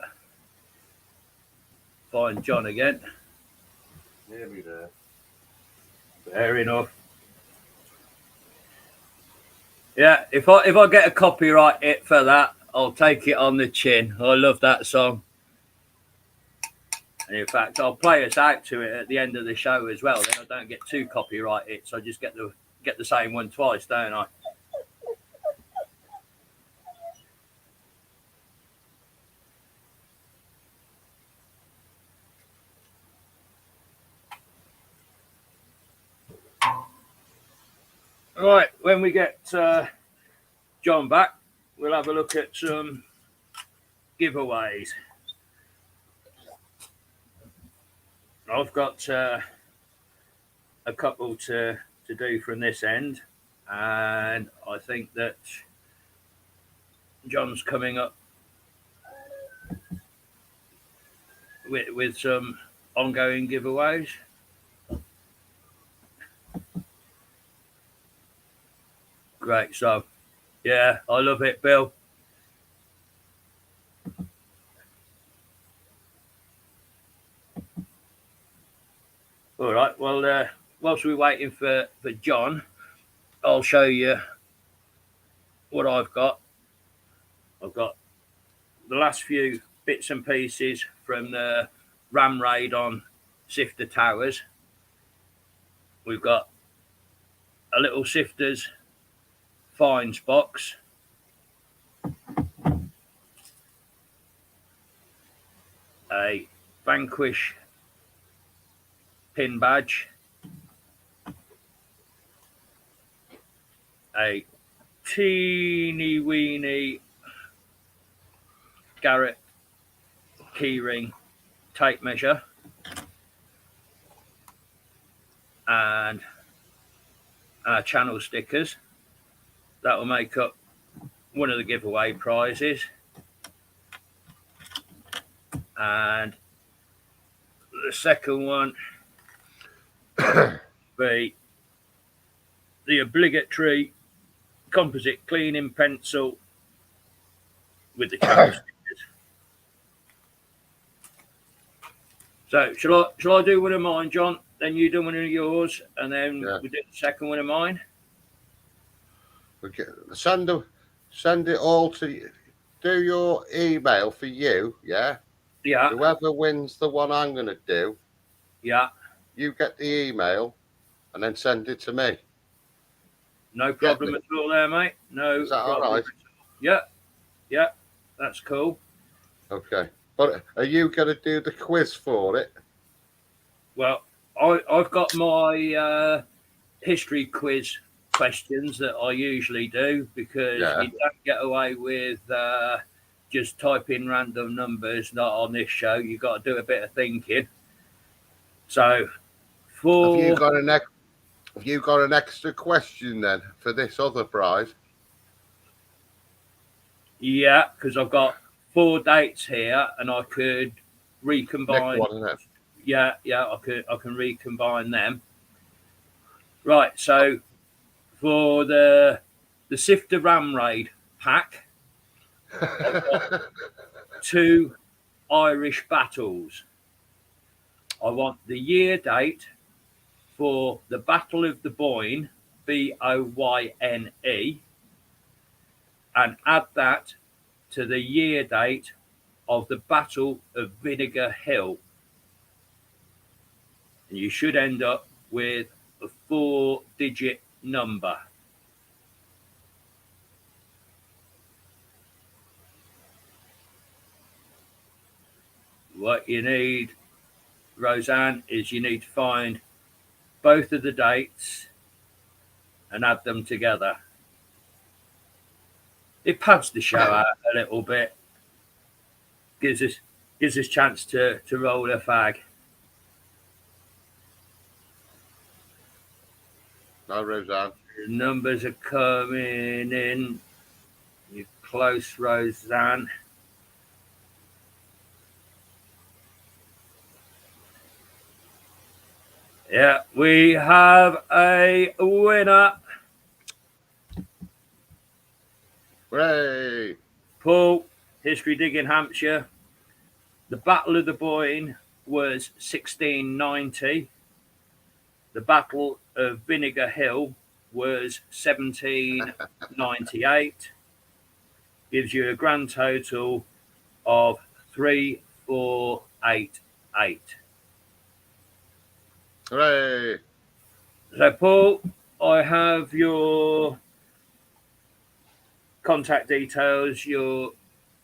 Find John again. Nearly there. Fair enough. Yeah, if I get a copyright hit for that, I'll take it on the chin. I love that song. And in fact, I'll play us out to it at the end of the show as well. Then I don't get two copyright hits. I just get the same one twice, don't I? Right, when we get John back, we'll have a look at some giveaways. I've got a couple to do from this end, and I think that John's coming up with some ongoing giveaways. Great stuff. Yeah, I love it, Bill. All right, well, whilst we're waiting for John, I'll show you what I've got. I've got the last few bits and pieces from the ram raid on Sifter Towers. We've got a little Sifters finds box. A Vanquish pin badge. A teeny weeny Garrett keyring tape measure. And our channel stickers. That will make up one of the giveaway prizes. And the second one be the obligatory composite cleaning pencil with the channel stickers. So shall I do one of mine, John? Then you do one of yours, and then we do the second one of mine. Okay. Send it all to you. Do your email for you, yeah? Yeah. Whoever wins the one I'm going to do, yeah, you get the email and then send it to me. No problem at all there, mate. No Is that problem. all right? Yeah, that's cool. Okay. But are you going to do the quiz for it? Well, I've got my history quiz questions that I usually do, because you don't get away with just type in random numbers, not on this show. You've got to do a bit of thinking. So, Have you got an extra question then for this other prize? Yeah, because I've got 4 dates here, and I could recombine. Next one, isn't it? Yeah, I can recombine them. Right, so for the Sifter Ram Raid pack, I've got 2 Irish battles. I want the year date for the Battle of the Boyne, Boyne, and add that to the year date of the Battle of Vinegar Hill. And you should end up with a 4-digit number. What you need, Roseanne, is you need to find both of the dates and add them together. It pads the show out a little bit. Gives us chance to roll a fag. No, Roseanne. The numbers are coming in. You're close, Roseanne. Yeah, we have a winner. Hooray! Paul, History Digging Hampshire. The Battle of the Boyne was 1690. The Battle of Vinegar Hill was 1798. Gives you a grand total of 3488. Hooray! So, Paul, I have your contact details, your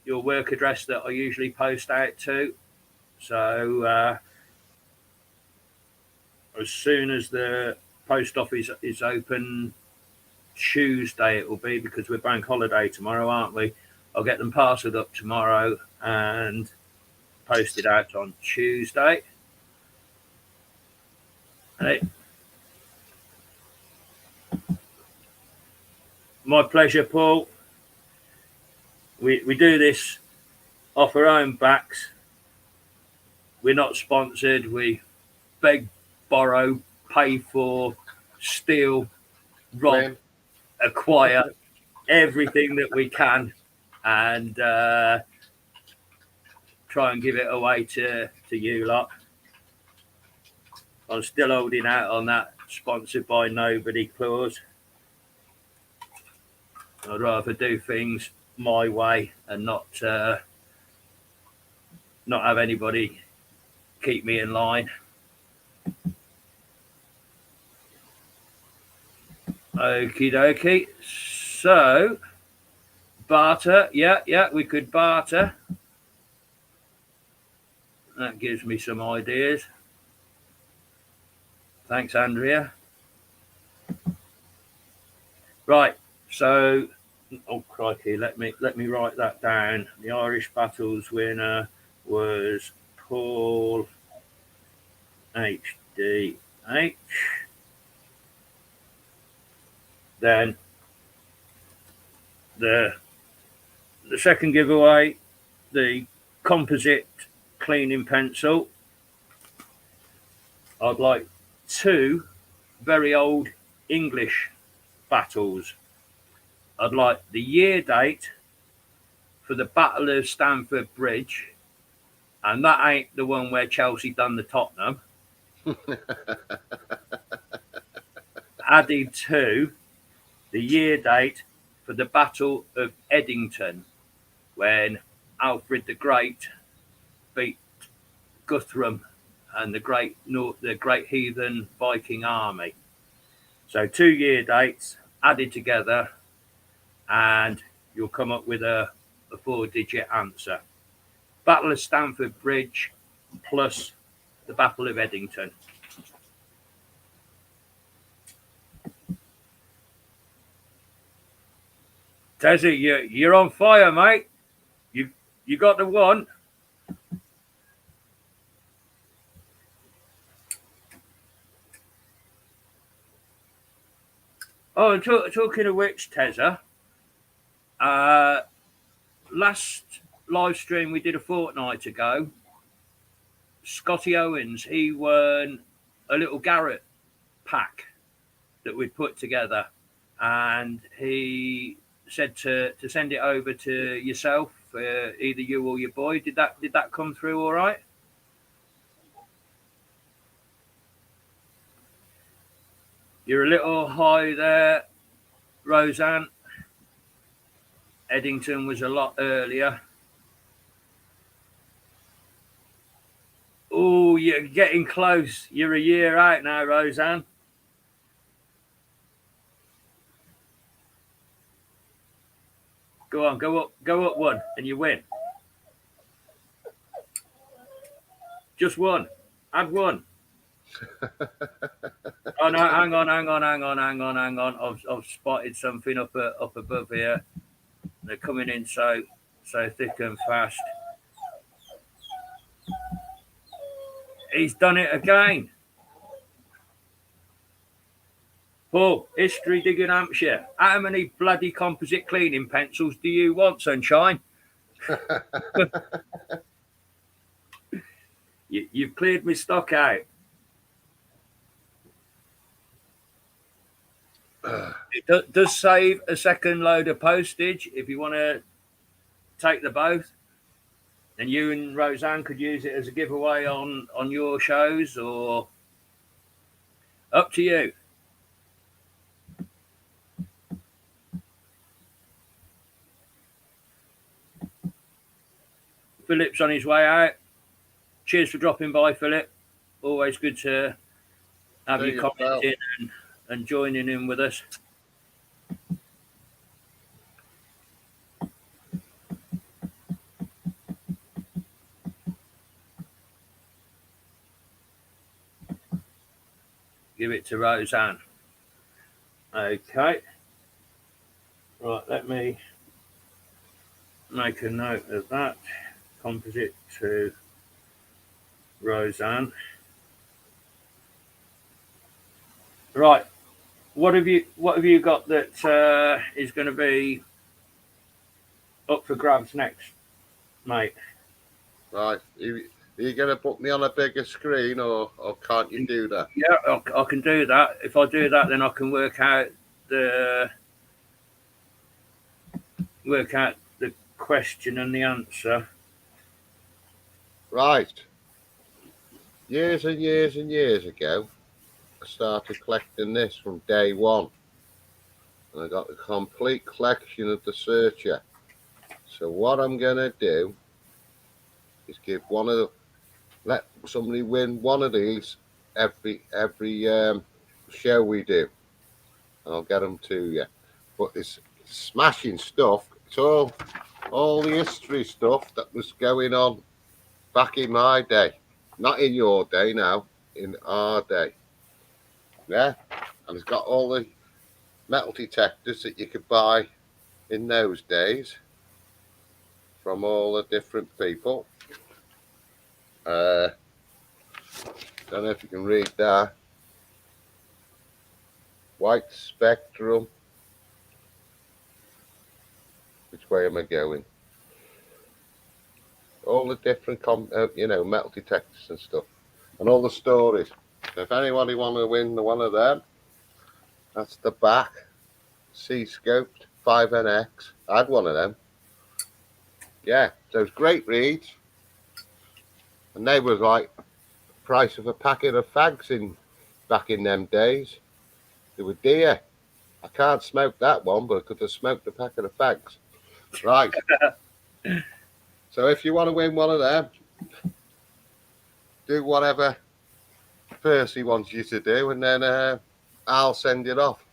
work address that I usually post out to. So as soon as the post office is open Tuesday it will be, because we're bank holiday tomorrow, aren't we? I'll get them parcelled up tomorrow and posted out on Tuesday. Hey. My pleasure, Paul. We do this off our own backs. We're not sponsored. We beg, borrow, pay for, steal, rob, acquire everything that we can, and try and give it away to you lot. I'm still holding out on that sponsored by nobody clause. I'd rather do things my way and not have anybody keep me in line. Okie dokie. So, barter. Yeah, we could barter. That gives me some ideas. Thanks, Andrea. Right. So, oh crikey, let me write that down. The Irish Battles winner was Paul HDH. Then the second giveaway, the composite cleaning pencil. I'd like 2 very old English battles. I'd like the year date for the Battle of Stamford Bridge, and that ain't the one where Chelsea done the Tottenham. Added to the year date for the Battle of Eddington, when Alfred the Great beat Guthrum and the great heathen Viking army. So 2 year dates added together, and you'll come up with a 4-digit answer. Battle of Stamford Bridge plus the Battle of Eddington. Tezzy, you're on fire, mate. You got the one. Oh, talking of which, Tezza, last live stream we did a fortnight ago, Scotty Owens, he won a little Garrett pack that we'd put together, and he said to send it over to yourself, either you or your boy. Did that come through all right? You're a little high there, Roseanne. Eddington was a lot earlier. Oh, you're getting close. You're a year out now, Roseanne. Go on, go up one, and you win. Just one. Add one. Oh no! Hang on. I've spotted something up above here. They're coming in so thick and fast. He's done it again. Paul, history digging Hampshire. How many bloody composite cleaning pencils do you want, sunshine? You've cleared my stock out. It does save a second load of postage if you want to take the both. And you and Roseanne could use it as a giveaway on your shows, or up to you. Philip's on his way out. Cheers for dropping by, Philip. Always good to have you commenting and joining in with us. Give it to Roseanne. Okay. Right, let me make a note of that. Composite to Roseanne. Right, what have you got that is going to be up for grabs next, mate? Right. Are you going to put me on a bigger screen or can't you do that? Yeah, I can do that. If I do that, then I can work out the question and the answer. Right. Years and years and years ago, I started collecting this from day one. And I got a complete collection of the Searcher. So what I'm going to do is let somebody win one of these every show we do. And I'll get them to you. But it's smashing stuff. It's all the history stuff that was going on back in my day. Not in your day now, in our day. Yeah. And it's got all the metal detectors that you could buy in those days from all the different people. Don't know if you can read that. White spectrum. Which way am I going? All the different metal detectors and stuff, and all the stories. So if anybody want to win one of them, that's the back. C-scoped 5NX. I had one of them. Yeah, so it's great reads, and they were like the price of a packet of fags back in them days. They were dear. I can't smoke that one, but I could have smoked a packet of fags. Right. So if you want to win one of them, do whatever Percy wants you to do, and then I'll send it off.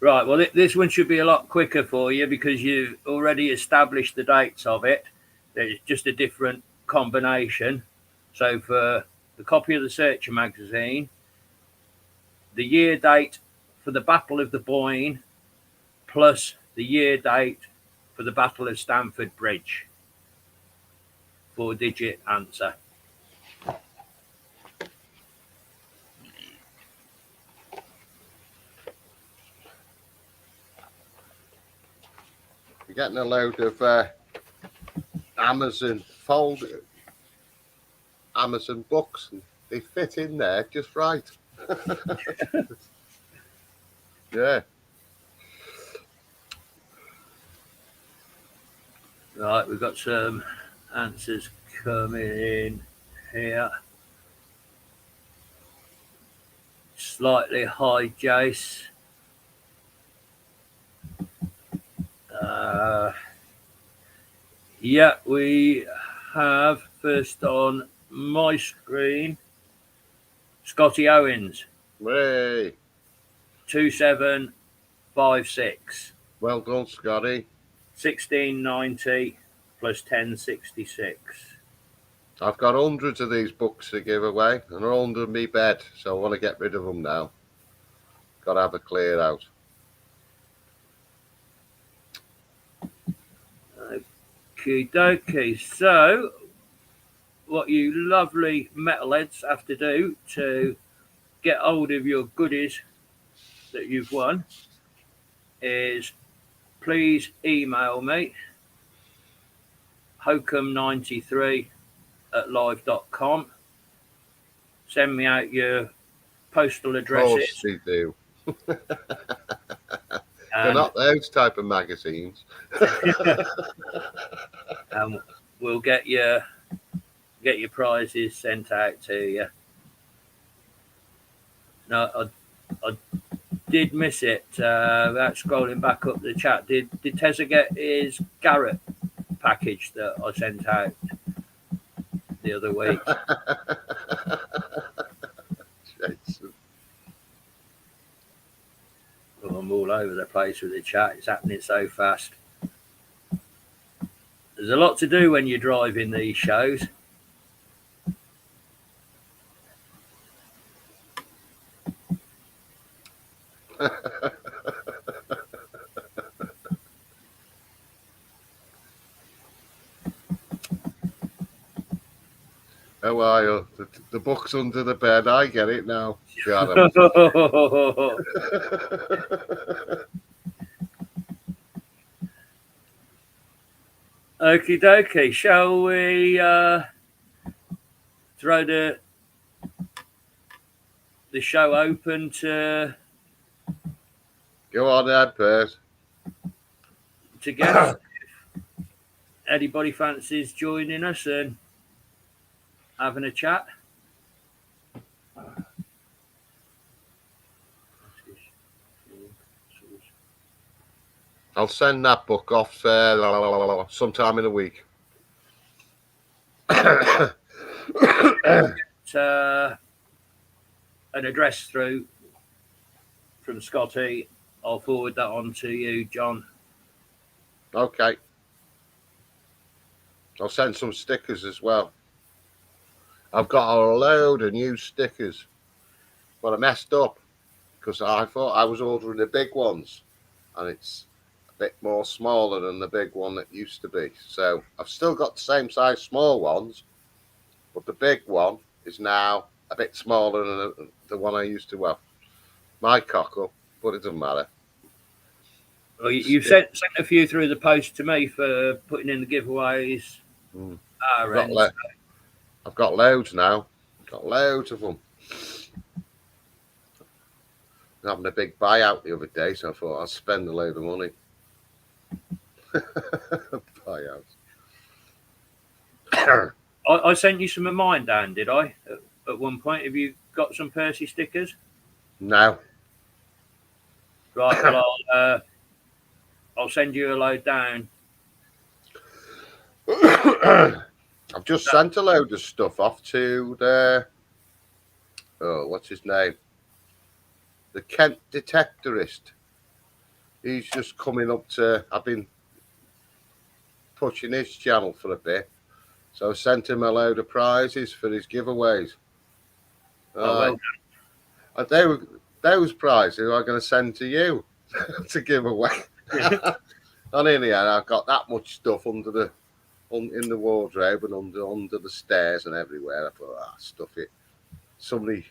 Right, well, this one should be a lot quicker for you because you've already established the dates of it. There's just a different combination. So for the copy of the Searcher magazine, the year date for the Battle of the Boyne plus the year date for the Battle of Stamford Bridge. 4-digit answer. You're getting a load of Amazon books, and they fit in there just right. Yeah. Right, we've got some answers coming in here. Slightly high, Jace. Yeah, we have first on my screen Scotty Owens. Hey. 2756. Well done, Scotty. 1690 plus 1066. I've got hundreds of these books to give away, and they're under my bed, so I want to get rid of them now. Got to have a clear out. Okie dokie. So, what you lovely metalheads have to do to get hold of your goodies that you've won is please email me hokum93@live.com. Send me out your postal addresses. Of course they do. They're not those type of magazines. And we'll get your prizes sent out to you. No, I did miss it. Without scrolling back up the chat, did Tessa get his Garrett package that I sent out the other week? Jason. Well, I'm all over the place with the chat. It's happening so fast. There's a lot to do when you're driving these shows. know why. The book's under the bed. I get it now. Got him. Okie dokie. Shall we throw the show open to Go on, Ed, Perth. guests? Anybody fancies joining us and having a chat? I'll send that book off sometime in a week. An address through from Scotty. I'll forward that on to you, John. Okay. I'll send some stickers as well. I've got a load of new stickers, but I messed up because I thought I was ordering the big ones, and it's a bit more smaller than the big one that used to be. So I've still got the same size small ones, but the big one is now a bit smaller than the one I used to. Well, my cockle, but it doesn't matter. Well, you've sent a few through the post to me for putting in the giveaways. I've got loads now. Got loads of them. I'm having a big buyout the other day, so I thought I'd spend a load of money. Buyouts. I sent you some of mine, Dan, did I? At one point, have you got some Percy stickers? No. Right, well, I'll send you a load down. I've just sent a load of stuff off to the what's his name? The Kent Detectorist. He's just coming up to. I've been pushing his channel for a bit, so I sent him a load of prizes for his giveaways. Well and those prizes I'm going to send to you to give away. And in the end, I've got that much stuff in the wardrobe and under the stairs and everywhere. I thought, stuff it. Somebody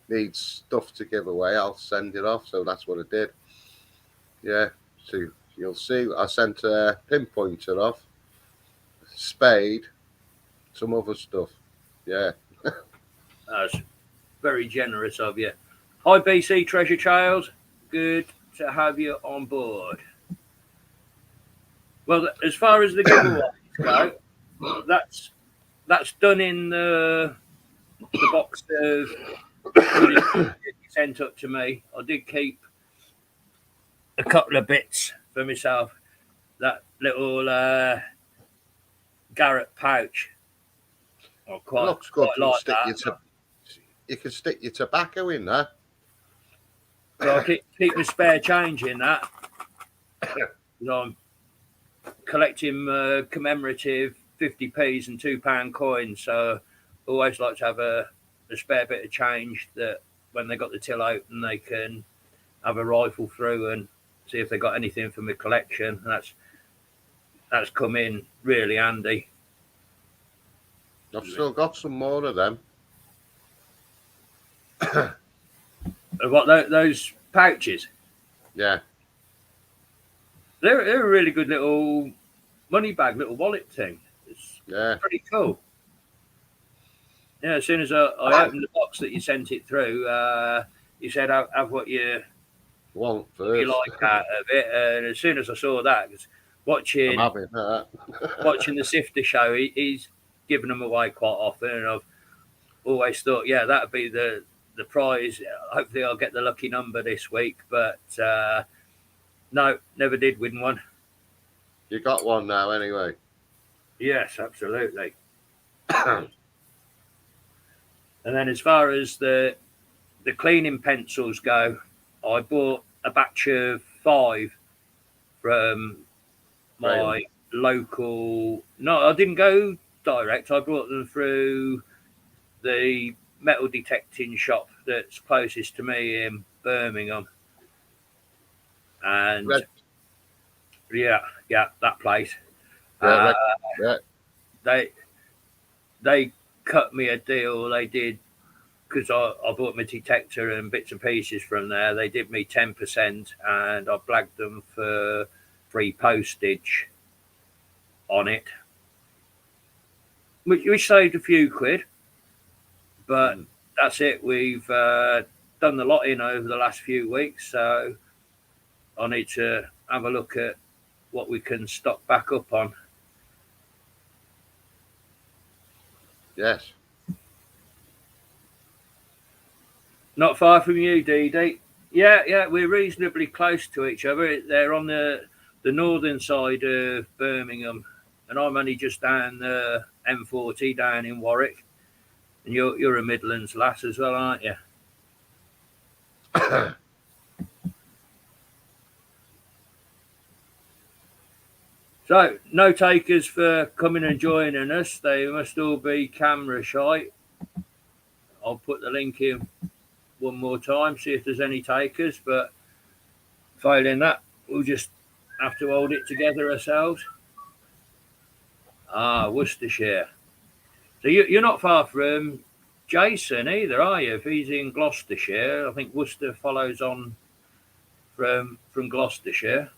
needs stuff to give away, I'll send it off. So that's what I did. Yeah, so you'll see. I sent a pinpointer off, spade, some other stuff. Yeah. That's very generous of you. Hi, BC Treasure Child. Good to have you on board. Well, as far as the giveaways go, that's done in the box of goodies you sent up to me. I did keep a couple of bits for myself. That little Garrett pouch. I Looks good. like that. You can stick your tobacco in there. So I keep my spare change in that. I'm collecting commemorative 50p's and £2 coins, so I always like to have a spare bit of change that when they got the till open they can have a rifle through and see if they got anything for my collection. And that's come in really handy. I've still got some more of them. What, those pouches? Yeah. They're a really good little money bag, little wallet thing. It's pretty cool. Yeah, as soon as I opened the box that you sent it through, you said have what you want first. You like out of it. And as soon as I saw that, watching watching the Sifter show, he's given them away quite often, and I've always thought, yeah, that'd be the prize. Hopefully, I'll get the lucky number this week, but no, never did win one. You got one now, anyway. Yes, absolutely. And then, as far as the cleaning pencils go, I bought a batch of 5 from my local. No, I didn't go direct. I brought them through the metal detecting shop that's closest to me in Birmingham. And yeah, that place. Yeah. They cut me a deal. They did, because I bought my detector and bits and pieces from there. They did me 10%, and I blagged them for free postage on it, which saved a few quid. But that's it. We've done the lot in over the last few weeks, so I need to have a look at what we can stock back up on. Yes. Not far from you, DD. Yeah, we're reasonably close to each other. They're on the northern side of Birmingham, and I'm only just down the M40 down in Warwick. And you're a Midlands lass as well, aren't you? So, no takers for coming and joining us. They must all be camera shy. I'll put the link in one more time, see if there's any takers. But failing that, we'll just have to hold it together ourselves. Worcestershire. So you're not far from Jason either, are you? If he's in Gloucestershire, I think Worcester follows on from Gloucestershire.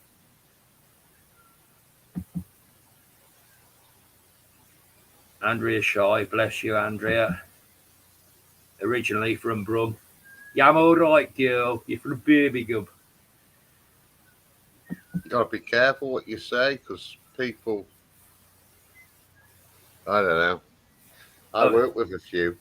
Andrea Shy, bless you, Andrea. Originally from Brum. Yeah, I'm all right, girl. You're from Birmingham. You got to be careful what you say, because people, I don't know. I work with a few.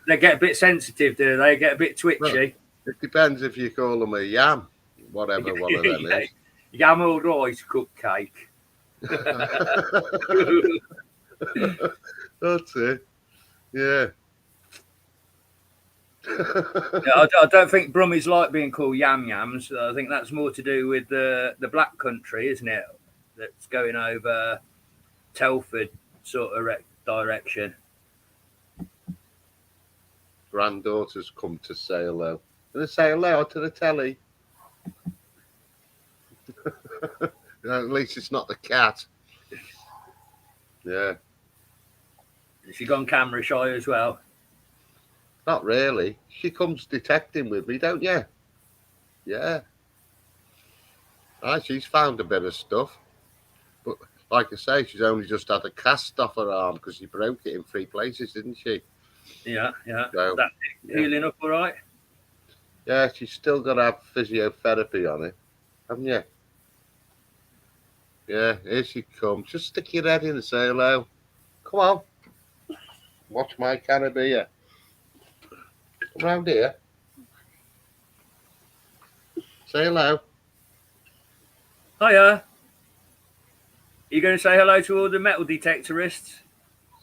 They get a bit sensitive, do they? Get a bit twitchy. Well, it depends if you call them a yam, whatever one of them is. Yam all right, cupcake. That's it. Yeah. I don't think Brummies like being called yam yams. I think that's more to do with the Black Country, isn't it? That's going over Telford sort of direction. Granddaughter's come to say hello. Can I say hello to the telly? At least it's not the cat. Yeah. Has she gone camera shy as well? Not really. She comes detecting with me, don't you? Yeah. She's found a bit of stuff. But like I say, she's only just had a cast off her arm because she broke it in 3 places, didn't she? Yeah. So, that healing up all right? Yeah, she's still got to have physiotherapy on it, haven't you? Yeah, here she comes. Just stick your head in and say hello. Come on. Watch my can of beer. Come round here. Say hello. Hiya. You going to say hello to all the metal detectorists?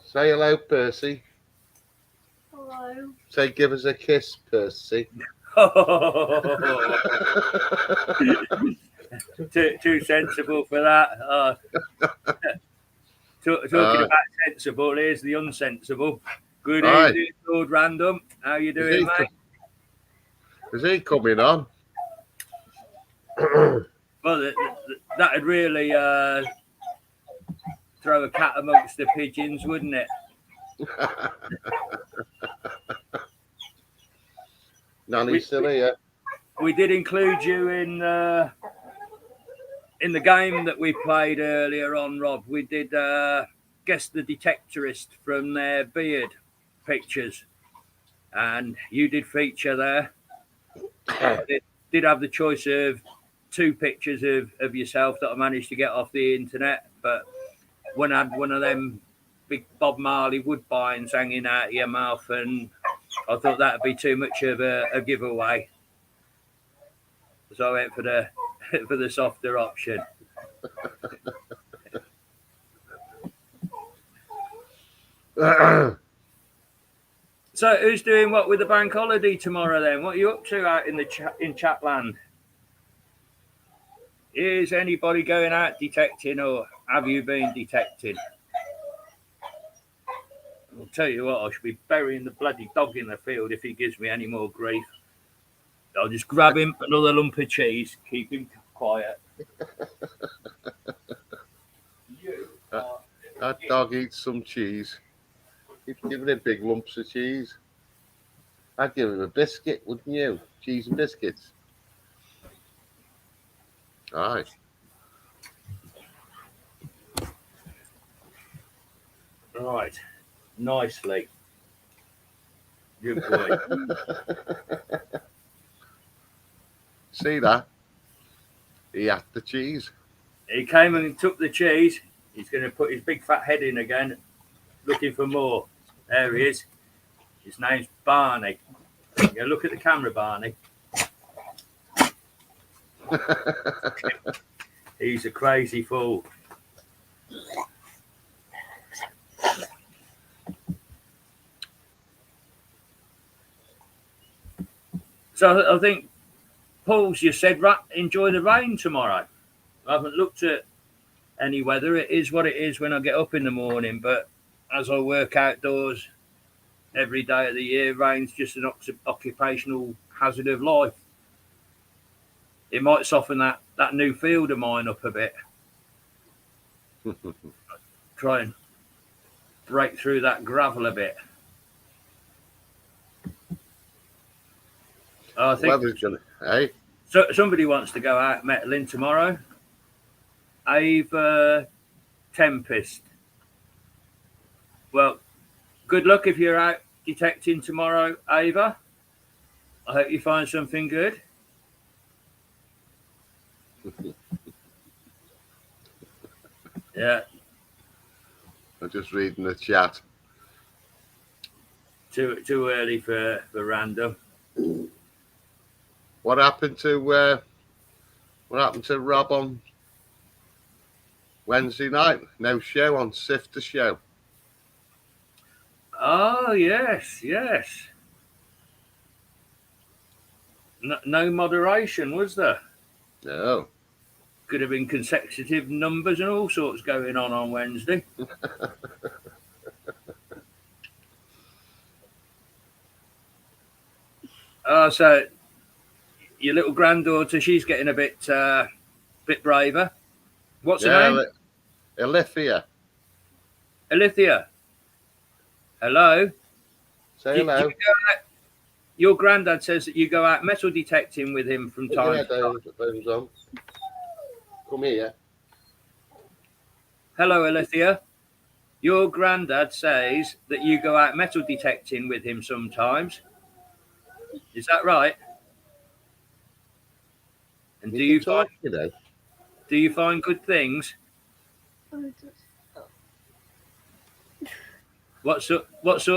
Say hello, Percy. Hello. Say give us a kiss, Percy. Too sensible for that. Talking about sensible, here's the unsensible. Good evening, Lord Random. How you doing, mate? Is he coming on? Well, that'd really throw a cat amongst the pigeons, wouldn't it? Nanny's still here. We did include you in the game that we played earlier on, Rob. We did guess the detectorist from their beard pictures, and you did feature there. Did have the choice of 2 pictures of yourself that I managed to get off the internet, but one had one of them big Bob Marley woodbines hanging out of your mouth, and I thought that'd be too much of a giveaway, so I went for the softer option. So who's doing what with the bank holiday tomorrow then? What are you up to out in in Chatland? Is anybody going out detecting, or have you been detecting? I'll tell you what, I should be burying the bloody dog in the field if he gives me any more grief. I'll just grab him another lump of cheese, keep him quiet. That dog eats some cheese. Keep giving him big lumps of cheese. I'd give him a biscuit, wouldn't you? Cheese and biscuits. Aye. Right. Nicely. Good boy. See that? He had the cheese. He came and took the cheese. He's going to put his big fat head in again, looking for more. There he is. His name's Barney. You look at the camera, Barney. He's a crazy fool. So I think Paul's just said, enjoy the rain tomorrow. I haven't looked at any weather. It is what it is when I get up in the morning. But as I work outdoors every day of the year, rain's just an occupational hazard of life. It might soften that new field of mine up a bit. Try and break through that gravel a bit. I think so. Somebody wants to go out metaling tomorrow. Tempest. Well, good luck if you're out detecting tomorrow, Ava. I hope you find something good. Yeah. I'm just reading the chat. Too early for random. What happened to Rob on Wednesday night? No show on Sifter Show. Oh yes. No moderation, was there? No. Could have been consecutive numbers and all sorts going on Wednesday. So your little granddaughter, she's getting a bit braver. What's her name? Alithia. Alithia. Hello. Say hello. Your granddad says that you go out metal detecting with him from time to time. Come here. Hello, Alithia. Your granddad says that you go out metal detecting with him sometimes. Is that right? And do you find good things? What sort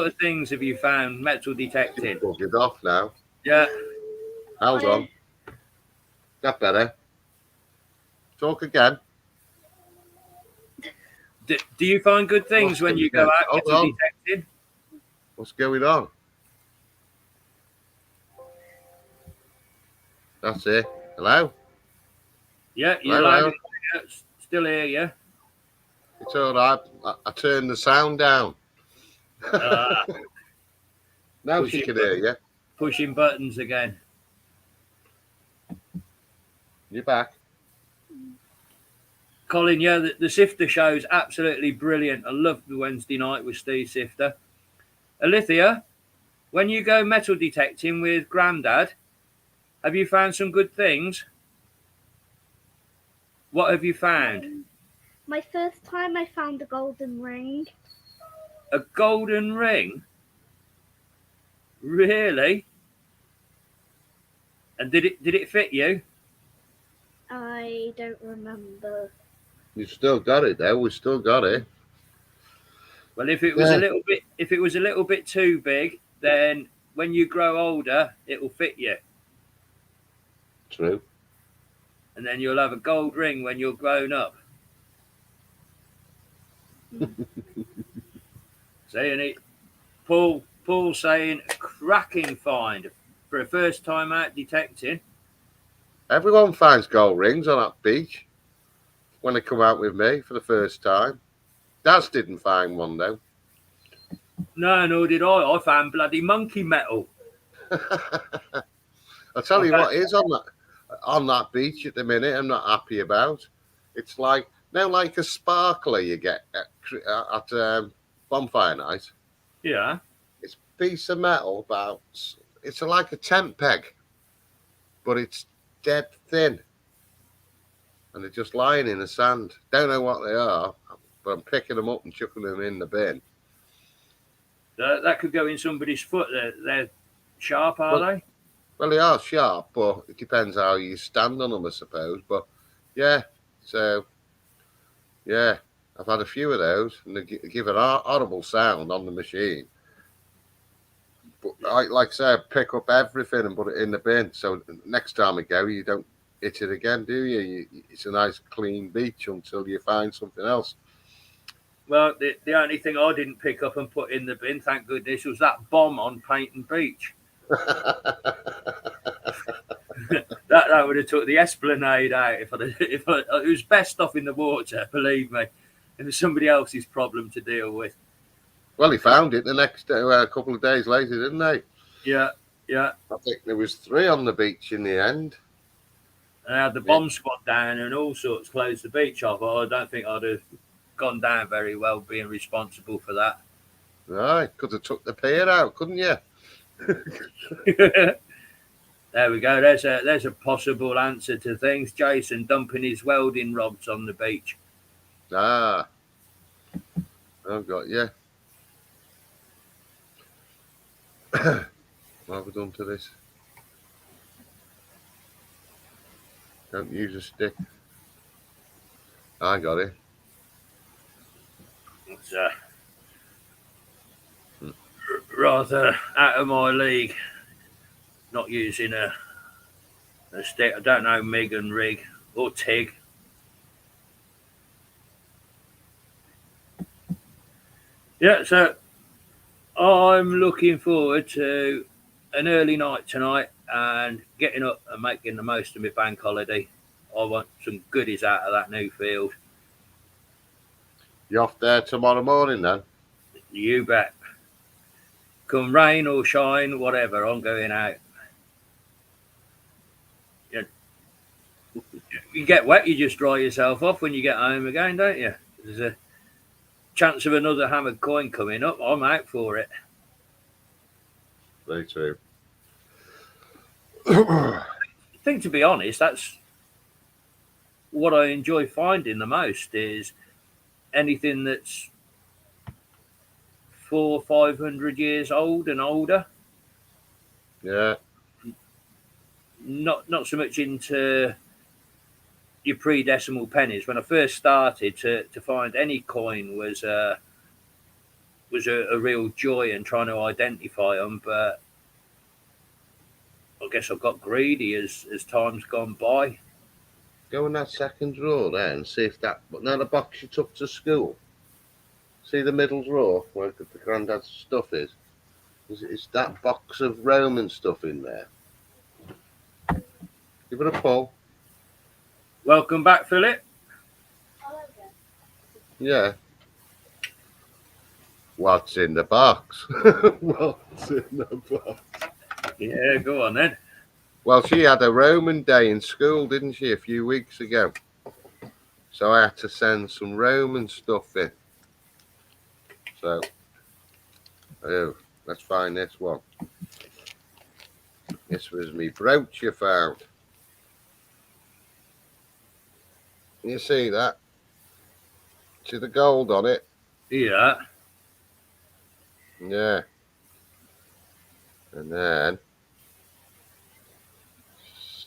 of things have you found metal detecting? Buggered off now. Yeah. Hold on. That better. Talk again. Do you find good things when you go out metal detecting? What's going on? That's it. Hello? Yeah, you're loud. Still here, yeah? It's all right. I turned the sound down. Now she can hear you. Pushing buttons again. You're back. Colin, yeah, the Sifter show is absolutely brilliant. I love the Wednesday night with Steve Sifter. Alithia, when you go metal detecting with Grandad, have you found some good things? What have you found? My first time I found a golden ring. A golden ring? Really? And did it fit you? I don't remember. You still got it though. We still got it. Well, if it was a little bit too big, then when you grow older, it will fit you. True. And then you'll have a gold ring when you're grown up. See, Paul saying cracking find for a first time out detecting. Everyone finds gold rings on that beach when they come out with me for the first time. Daz didn't find one though. No, nor did I. I found bloody monkey metal. I'll tell you what is on that beach at the minute. I'm not happy about. It's like a sparkler you get at bonfire night. Yeah. It's a piece of metal it's like a tent peg, but it's dead thin. And they're just lying in the sand. Don't know what they are, but I'm picking them up and chucking them in the bin. That could go in somebody's foot. They're sharp, are they? Well, they are sharp, but it depends how you stand on them, I suppose. But yeah, so yeah, I've had a few of those, and they give an horrible sound on the machine. But like I say, I pick up everything and put it in the bin. So next time I go, you don't hit it again, do you? It's a nice clean beach until you find something else. Well, the only thing I didn't pick up and put in the bin, thank goodness, was that bomb on Payton Beach. that would have took the Esplanade out if it was best off in the water. Believe me, it was somebody else's problem to deal with. Well, he found it the next day, a couple of days later, didn't they? Yeah. I think there was 3 on the beach in the end. And I had the bomb squad down and all sorts, closed the beach off. I don't think I'd have gone down very well being responsible for that. Right, could have took the pier out, couldn't you? There we go. There's a possible answer to things. Jason dumping his welding rods on the beach. Ah, I've got you. What have we done to this? Don't use a stick. I got it. It's rather out of my league. Not using a stick. I don't know MIG and rig or TIG. Yeah, so I'm looking forward to an early night tonight and getting up and making the most of my bank holiday. I want some goodies out of that new field. You off there tomorrow morning then? You bet. Come rain or shine, whatever, I'm going out. You get wet, you just dry yourself off when you get home again, don't you? There's a chance of another hammered coin coming up. I'm out for it. Very true. I think, to be honest, that's what I enjoy finding the most is anything that's 400 or 500 years old and older. Yeah. Not so much into your pre-decimal pennies. When I first started, to find any coin was a real joy and trying to identify them. But I guess I've got greedy as time's gone by. Go in that second drawer there and see if that. But now the box you took to school. See the middle drawer where the granddad's stuff is. Is that box of Roman stuff in there? Give it a pull. Welcome back, Philip. Yeah. What's in the box? What's in the box? Yeah, go on then. Well, she had a Roman day in school, didn't she, a few weeks ago? So I had to send some Roman stuff in. So, let's find this one. This was me brooch you found. You see that? See the gold on it? Yeah. Yeah. And then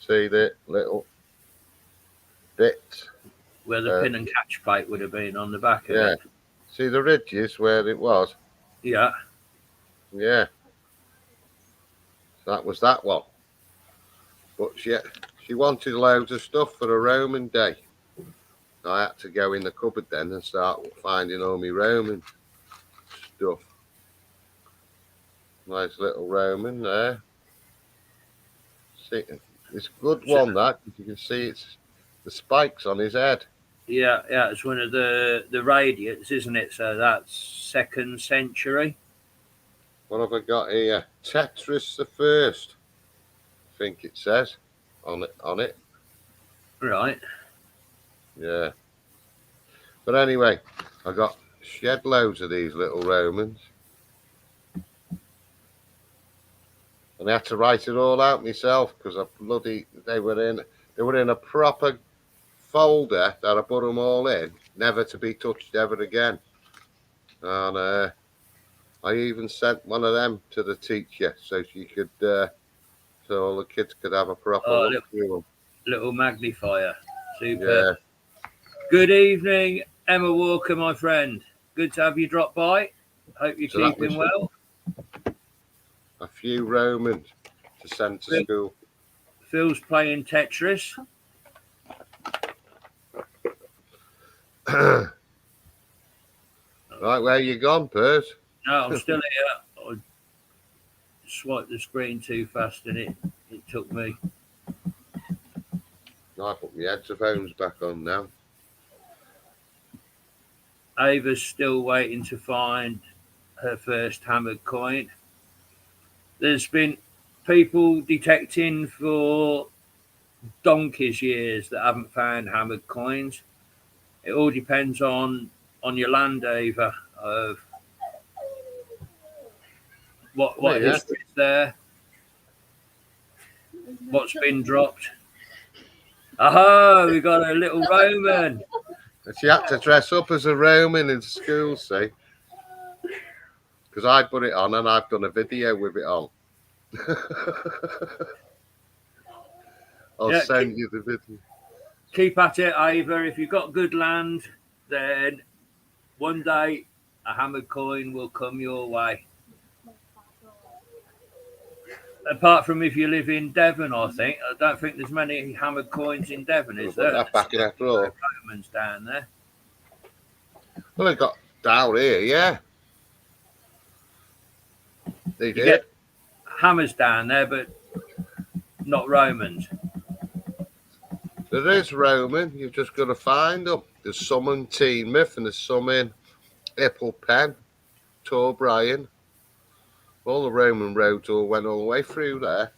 see the little bit Where the pin and catch plate would have been on the back of it. See the ridges where it was? Yeah. Yeah. So that was that one. But she wanted loads of stuff for a Roman day. I had to go in the cupboard then and start finding all my Roman stuff. Nice little Roman there. See, it's a good one, that. You can see it's the spikes on his head. Yeah, it's one of the radiates, isn't it? So that's 2nd century. What have I got here? Tetris the First, I think it says on it. Right. Yeah. But anyway, I got shed loads of these little Romans. And I had to write it all out myself because they were in a proper folder that I put them all in, never to be touched ever again. And I even sent one of them to the teacher so she could, so all the kids could have a proper look through them. Little magnifier. Super. Yeah. Good evening, Emma Walker, my friend. Good to have you drop by. Hope you're keeping well. A few Romans to send to school. Phil's playing Tetris. Right, where you gone, Percy? No, I'm still here. I swiped the screen too fast and it took me. No, I put my headphones back on now. Ava's still waiting to find her first hammered coin. There's been people detecting for donkey's years that haven't found hammered coins. It all depends on your land, Ava, of what history is there, what's been dropped. Aha, we got a little Roman. She had to dress up as a Roman in school, see? Because I put it on and I've done a video with it on. I'll send you the video. Keep at it, Ava. If you've got good land, then one day a hammered coin will come your way. Apart from if you live in Devon, I don't think there's many hammered coins in Devon, is there? That back in after all. Romans down there. Well, they got down here, yeah. They did. You get hammers down there, but not Romans. There is Roman. You've just got to find them. There's some in Teignmouth and there's some in Ipplepen, Torbrian. All the Roman roads all went all the way through there.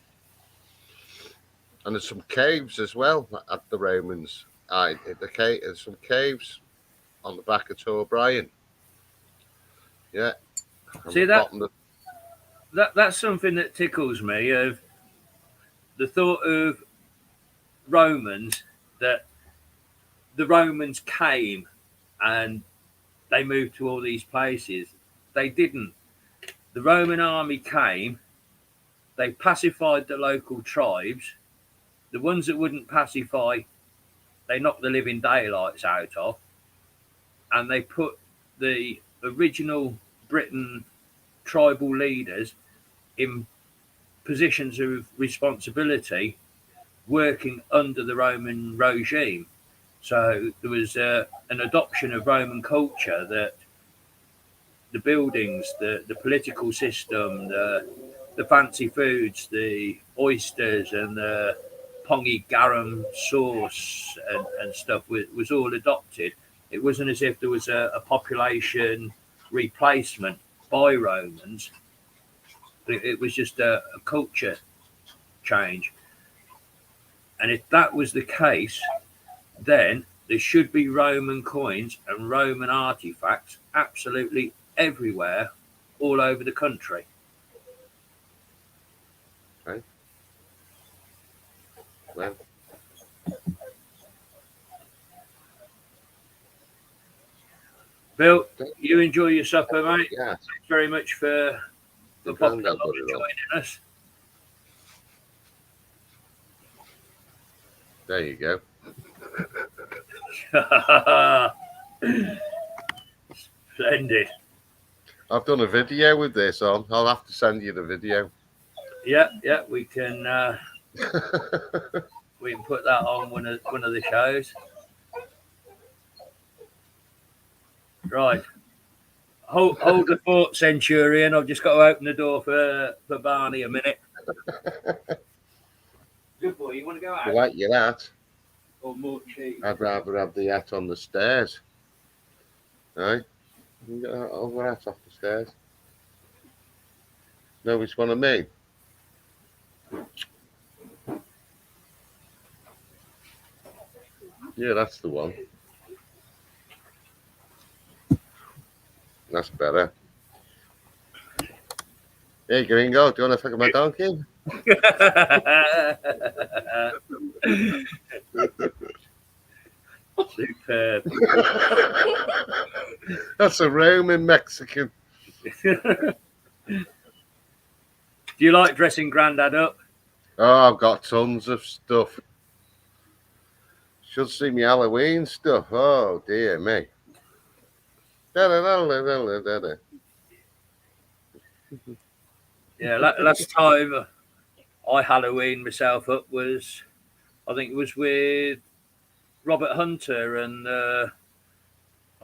And there's some caves as well at the Romans. There's some caves on the back of Torbrian. Yeah. See, that's something that tickles me, of the thought of Romans, that the Romans came and they moved to all these places. They didn't. The Roman army came, they pacified the local tribes. The ones that wouldn't pacify, they knocked the living daylights out of, and they put the original Britain tribal leaders in positions of responsibility, working under the Roman regime. So there was an adoption of Roman culture, that the buildings, the political system, the fancy foods, the oysters and the pongy garum sauce and stuff was all adopted. It wasn't as if there was a population replacement by Romans. It was just a culture change. And if that was the case, then there should be Roman coins and Roman artifacts absolutely everywhere, all over the country. Okay. Well. Bill, you enjoy your supper, mate. Yeah. Thanks very much for popping along and joining us. There you go. Splendid. I've done a video with this on. I'll have to send you the video. Yeah, we can put that on one of the shows. Right. Hold the fort, Centurion. I've just got to open the door for Barney a minute. Good boy, you want to go out? You like your hat? Or more cheese? I'd rather have the hat on the stairs. Right? You can get that other hat off the stairs. Know which one I mean? Yeah, that's the one. That's better. Hey, Gringo, do you want to fuck my donkey? Superb. That's a Roman Mexican. Do you like dressing Grandad up? Oh, I've got tons of stuff. Should see me Halloween stuff. Oh, dear me. Da-da-da-da-da-da-da. Yeah, last time I Halloween myself up was, I think it was with Robert Hunter, and I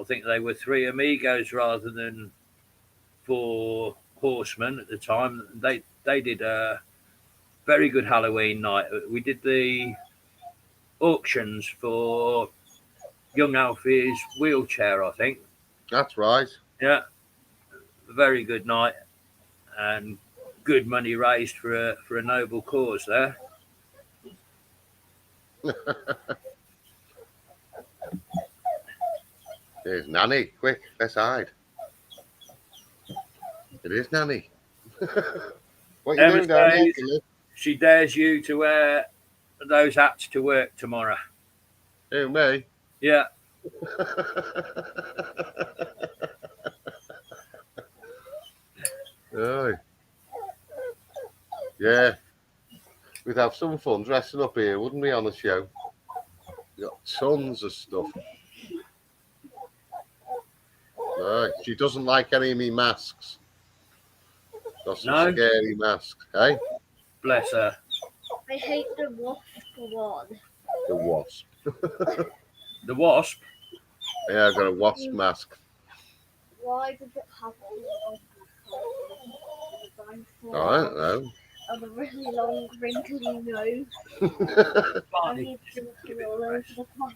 think they were three amigos rather than four horsemen at the time. They did a very good Halloween night. We did the auctions for young Alfie's wheelchair, I think. That's right. Yeah, very good night, and good money raised for a noble cause there. There's Nanny. Quick, let's hide. It is Nanny. What you Emma doing down says here? she dares you to wear those hats to work tomorrow. Who, me? Yeah. Oh. Yeah. We'd have some fun dressing up here, wouldn't we, on the show? We've got tons of stuff. Right. She doesn't like any of me masks. Got some No? scary masks, eh? Bless her. I hate the wasp one. The wasp. The wasp. Yeah, I've got a wasp mask. Why does it have all I don't know. of a really long wrinkly nose? And he's drinking all over the place.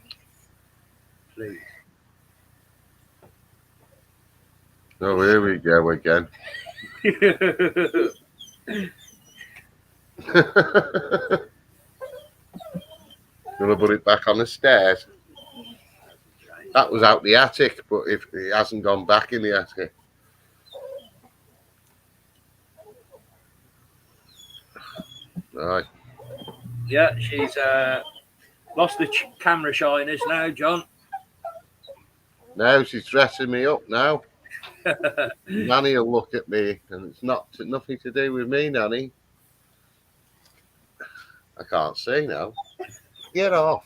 Please. Oh, here we go again. Gonna put it back on the stairs. That was out the attic, but if it hasn't gone back in the attic. Right. Yeah, she's lost the camera shyness now, John. Now she's dressing me up now. Nanny will look at me, and it's nothing to do with me, Nanny. I can't see now. Get off.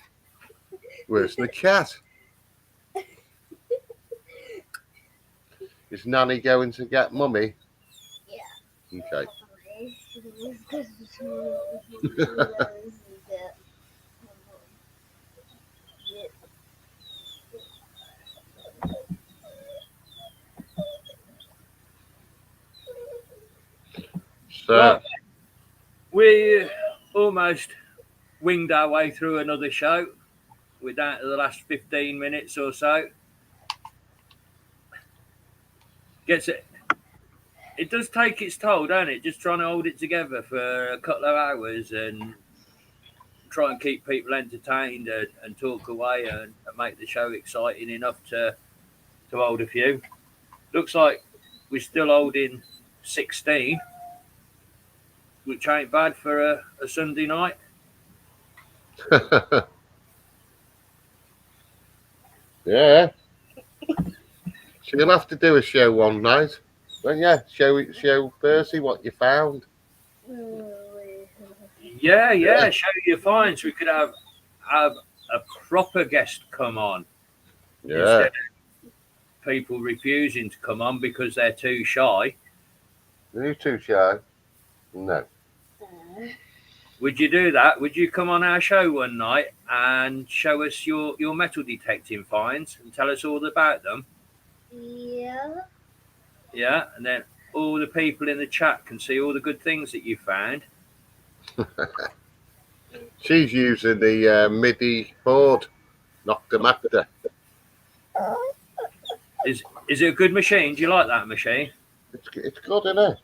Where's the cat? Is Nanny going to get Mummy? Yeah. Okay. So, Well, we almost winged our way through another show. We're down to the last 15 minutes or so. Gets it. It does take its toll, don't it? Just trying to hold it together for a couple of hours and try and keep people entertained and talk away and make the show exciting enough to hold a few. Looks like we're still holding 16, which ain't bad for a Sunday night. yeah. She'll have to do a show one night. Won't you? Show Percy what you found. Yeah, show your finds. We could have a proper guest come on. Yeah. Instead of people refusing to come on because they're too shy. Are you too shy? No. Would you do that? Would you come on our show one night and show us your metal detecting finds and tell us all about them? Yeah. Yeah, and then all the people in the chat can see all the good things that you found. She's using the MIDI board. Noctamacta. Is it a good machine? Do you like that machine? It's good, isn't it?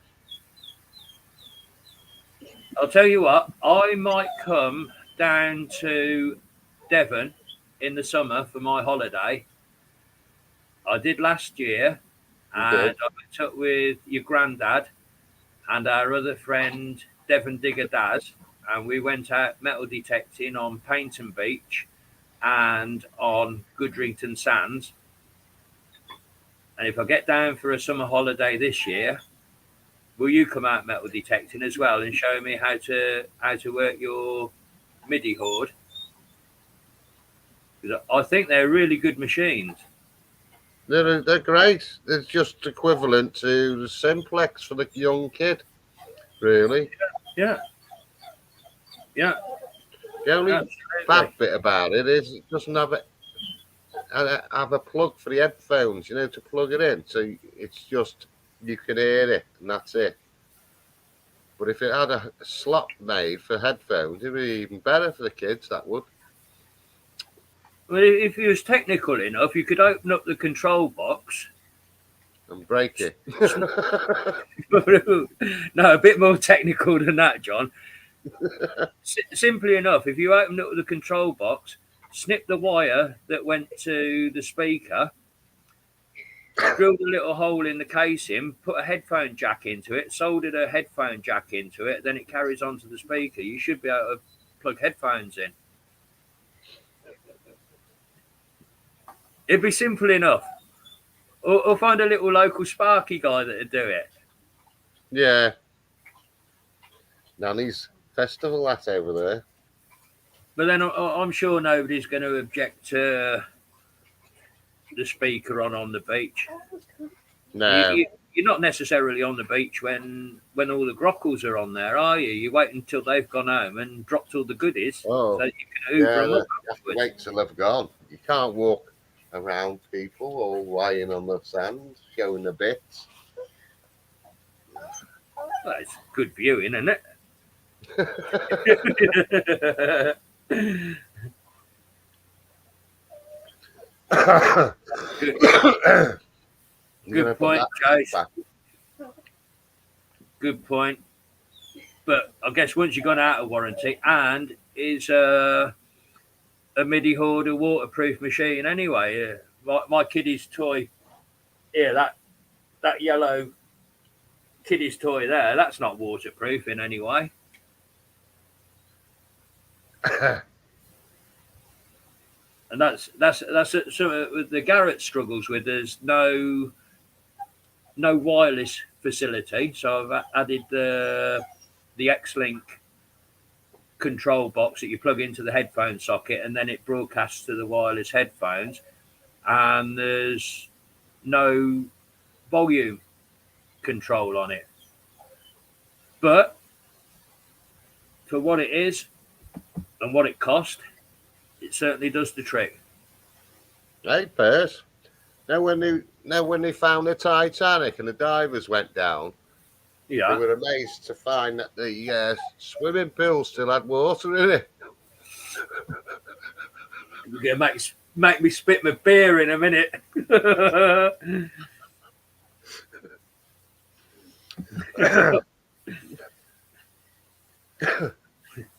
I'll tell you what, I might come down to Devon in the summer for my holiday. I did last year, and I met up with your granddad and our other friend Devon Digger Daz, and we went out metal detecting on Paynton Beach and on Goodrington Sands. And if I get down for a summer holiday this year, will you come out metal detecting as well and show me how to work your MIDI hoard? Because I think they're really good machines. They're great. They're just equivalent to the Simplex for the young kid, really. Yeah. The only Absolutely. bad bit about it is it doesn't have a plug for the headphones, to plug it in. So it's just, you can hear it and that's it. But if it had a slot made for headphones, it would be even better for the kids, that would. Well, if you was technical enough, you could open up the control box And break it. No, a bit more technical than that, John. Simply enough, if you open up the control box, snip the wire that went to the speaker, drill the little hole in the casing, put a headphone jack into it, soldered a headphone jack into it, then it carries on to the speaker. You should be able to plug headphones in. It'd be simple enough. Or find a little local Sparky guy that'd do it. Yeah. Nanny's festival, that over there. But then I'm sure nobody's going to object to the speaker on the beach. No. You're not necessarily on the beach when all the grockles are on there, are you? You wait until they've gone home and dropped all the goodies. Oh, so you can hoover them up you have to wait till they've gone. You can't walk around people all lying on the sand, showing the bits. Well, it's good viewing, isn't it? Good point, Chase. Good point. But I guess once you've gone out of warranty, and is a MIDI hoarder waterproof machine anyway. My kiddie's toy, that yellow kiddie's toy there, that's not waterproof in any way. And that's so the Garrett struggles with. There's no wireless facility, so I've added the X-Link control box that you plug into the headphone socket, and then it broadcasts to the wireless headphones. And there's no volume control on it, but for what it is and what it cost, it certainly does the trick. Hey, Perce. Now when they found the Titanic and the divers went down, they were amazed to find that the swimming pool still had water in it. You're going to make me spit my beer in a minute.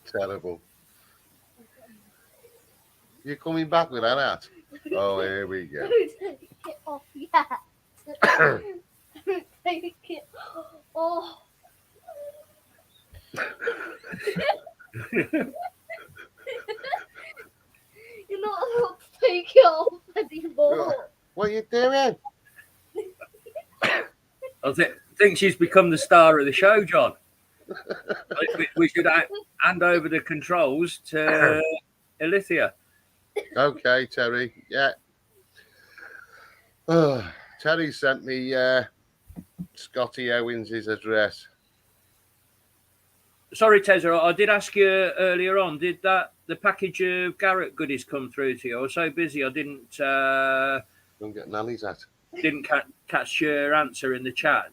Terrible. You coming back with that hat? Oh, here we go. Don't take it off yet. Don't take it. Oh. You're not allowed to take it off anymore. What are you doing? I think she's become the star of the show, John. We should hand over the controls to Alithia. Okay, Terry. Yeah. Terry sent me Scotty Owens' address. Sorry, Tezza, I did ask you earlier on, did the package of Garrett goodies come through to you? I was so busy I didn't Don't get Nanny's hat. Didn't catch your answer in the chat.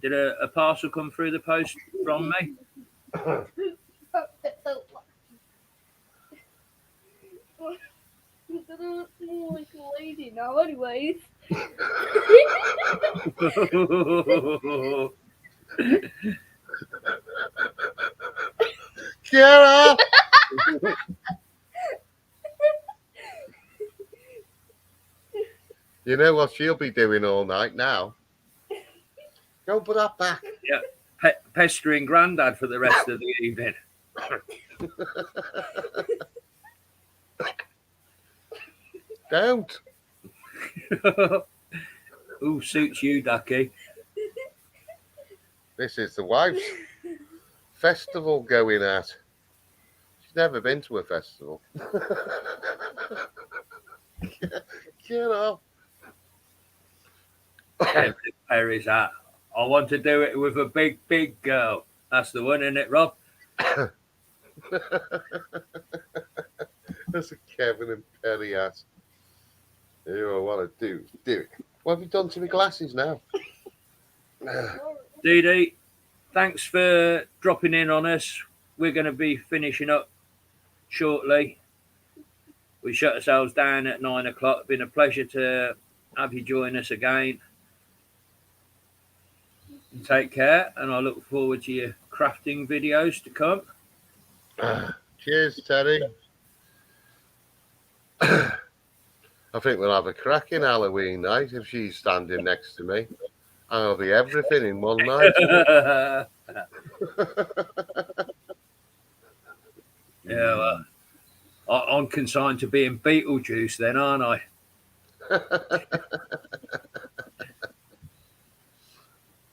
Did a parcel come through the post from me? I'm gonna look like a lady now, anyways. Get up! You know what she'll be doing all night now? Go put that back. Yeah, pestering Grandad for the rest of the evening. Don't. Who suits you, Ducky? This is the wife's festival going at. She's never been to a festival. Get off. Where is that? I want to do it with a big girl. That's the one, isn't it, Rob? That's a Kevin and Perry ass. You want to do it. What have you done to my glasses now? Dee Dee, thanks for dropping in on us. We're going to be finishing up shortly. We shut ourselves down at 9 o'clock. It's been a pleasure to have you join us again. Take care, and I look forward to your crafting videos to come. Cheers, Terry. I think we'll have a cracking Halloween night if she's standing next to me. I'll be everything in one night. Yeah, well, I'm consigned to being Beetlejuice then, aren't I?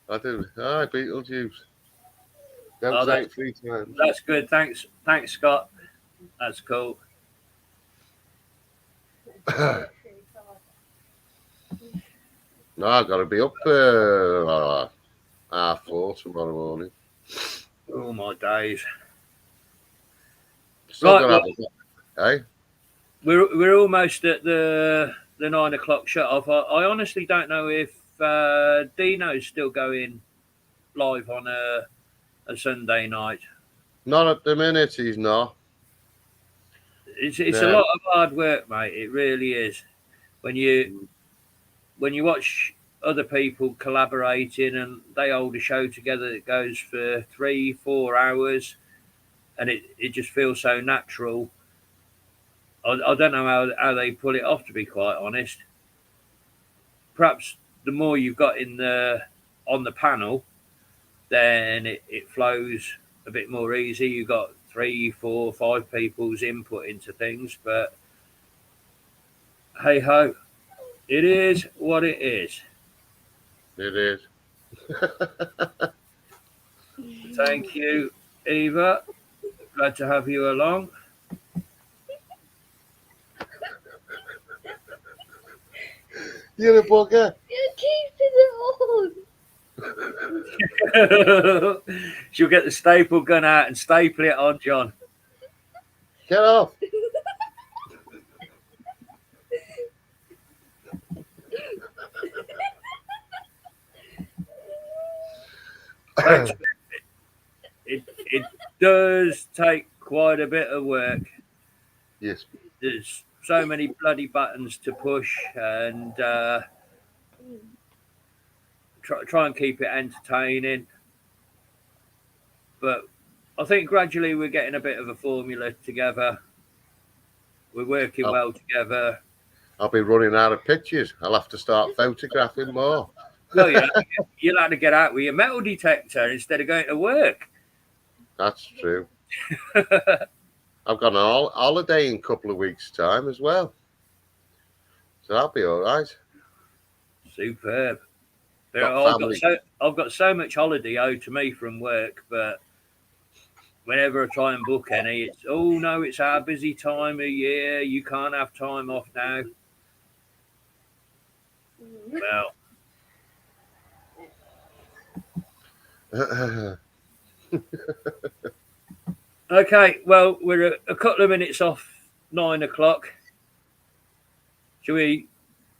I do. Hi, Beetlejuice. Don't say it 3 times. That's good. Thanks, Scott. That's cool. No, I've got to be up 4:30 tomorrow morning. Oh my days! Still Right, gonna have hey? We're almost at the 9 o'clock shut off. I honestly don't know if Dino's still going live on a Sunday night. Not at the minute, he's not. It's No. a lot of hard work, mate. It really is. When you watch other people collaborating and they hold a show together that goes for 3-4 hours, and it just feels so natural. I don't know how they pull it off, to be quite honest. Perhaps the more you've got on the panel, then it flows a bit more easy. You've got 3, 4, 5 people's input into things, but hey ho, it is what it is. It is. Thank you, Eva. Glad to have you along. You're a bugger. You're keeping it on. She'll get the staple gun out and staple it on John. Get off. It does take quite a bit of work. Yes. There's so many bloody buttons to push, and try and keep it entertaining. But I think gradually we're getting a bit of a formula together. We're working well together. I'll be running out of pictures. I'll have to start photographing more. Well, you'll have to get out with your metal detector instead of going to work. That's true. I've got an holiday in a couple of weeks' time as well. So that'll be all right. Superb. Got I've got so much holiday owed to me from work, but whenever I try and book any, it's, oh no, it's our busy time of year. You can't have time off now. Well, okay. Well, we're a couple of minutes off 9 o'clock. Shall we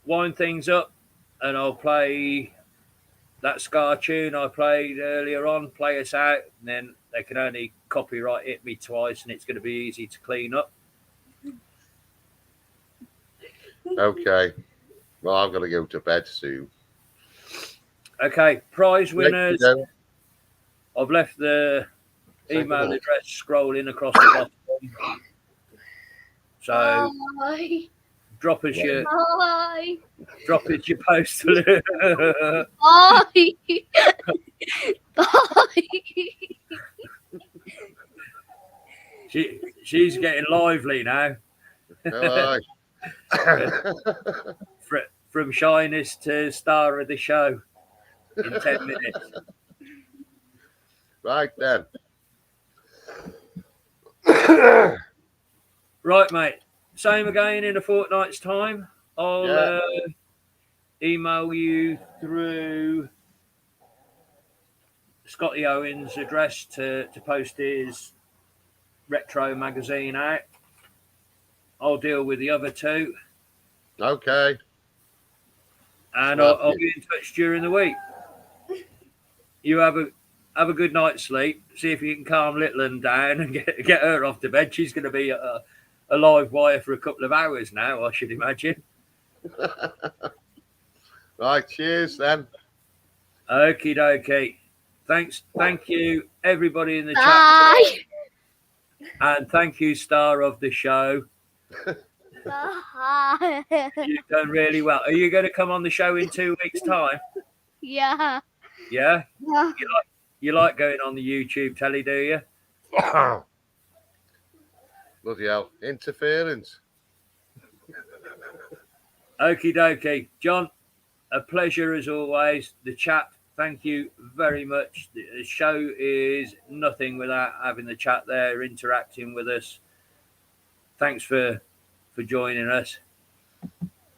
wind things up? And I'll play that Scar tune I played earlier on, play us out, and then they can only copyright hit me twice, and it's going to be easy to clean up. Okay. Well, I've got to go to bed soon. Okay, prize winners. I've left the email Second. address scrolling across the bottom. So Bye. drop us your Bye. postal. Bye. Bye. She's getting lively now. Aye. From shyness to star of the show in 10 minutes. Right then. Right, mate. Same again in a fortnight's time. I'll email you through Scotty Owen's address to post his retro magazine out. I'll deal with the other two. Okay. And I'll be in touch during the week. You have a good night's sleep. See if you can calm little one down and get her off to bed. She's going to be a live wire for a couple of hours now, I should imagine. Right, cheers then. Okie dokie. Thank you, everybody in the Bye. chat. And thank you, star of the show. Bye. You've done really well. Are you going to come on the show in 2 weeks' time? Yeah. Yeah? Yeah. You like going on the YouTube telly, do you? Bloody hell. Interference. Okie dokie. John, a pleasure as always. The chat, thank you very much. The show is nothing without having the chat there, interacting with us. Thanks for joining us.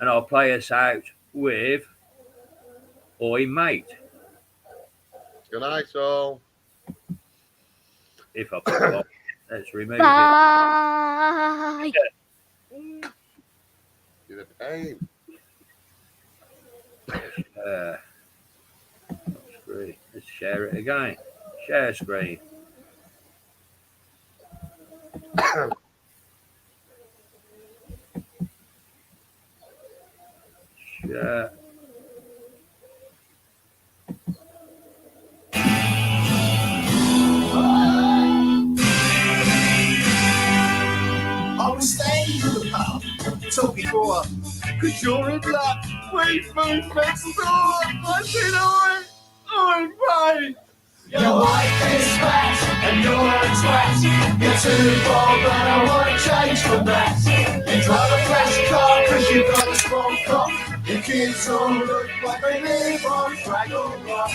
And I'll play us out with Oi Mate. Good night, all. If I put it on, let's remove Bye. it. You're a pain. Screen. Let's share it again. Share screen. Share. I'm staying in the pub, talking for cause you're in luck. We've moved next door. I said, I'm paid. Your wife is fat and you're a twat. You're too bold, but I want to change from that. You drive a flash car cause you've got a small cock. Your kids all look like they live on Fraggle Rock.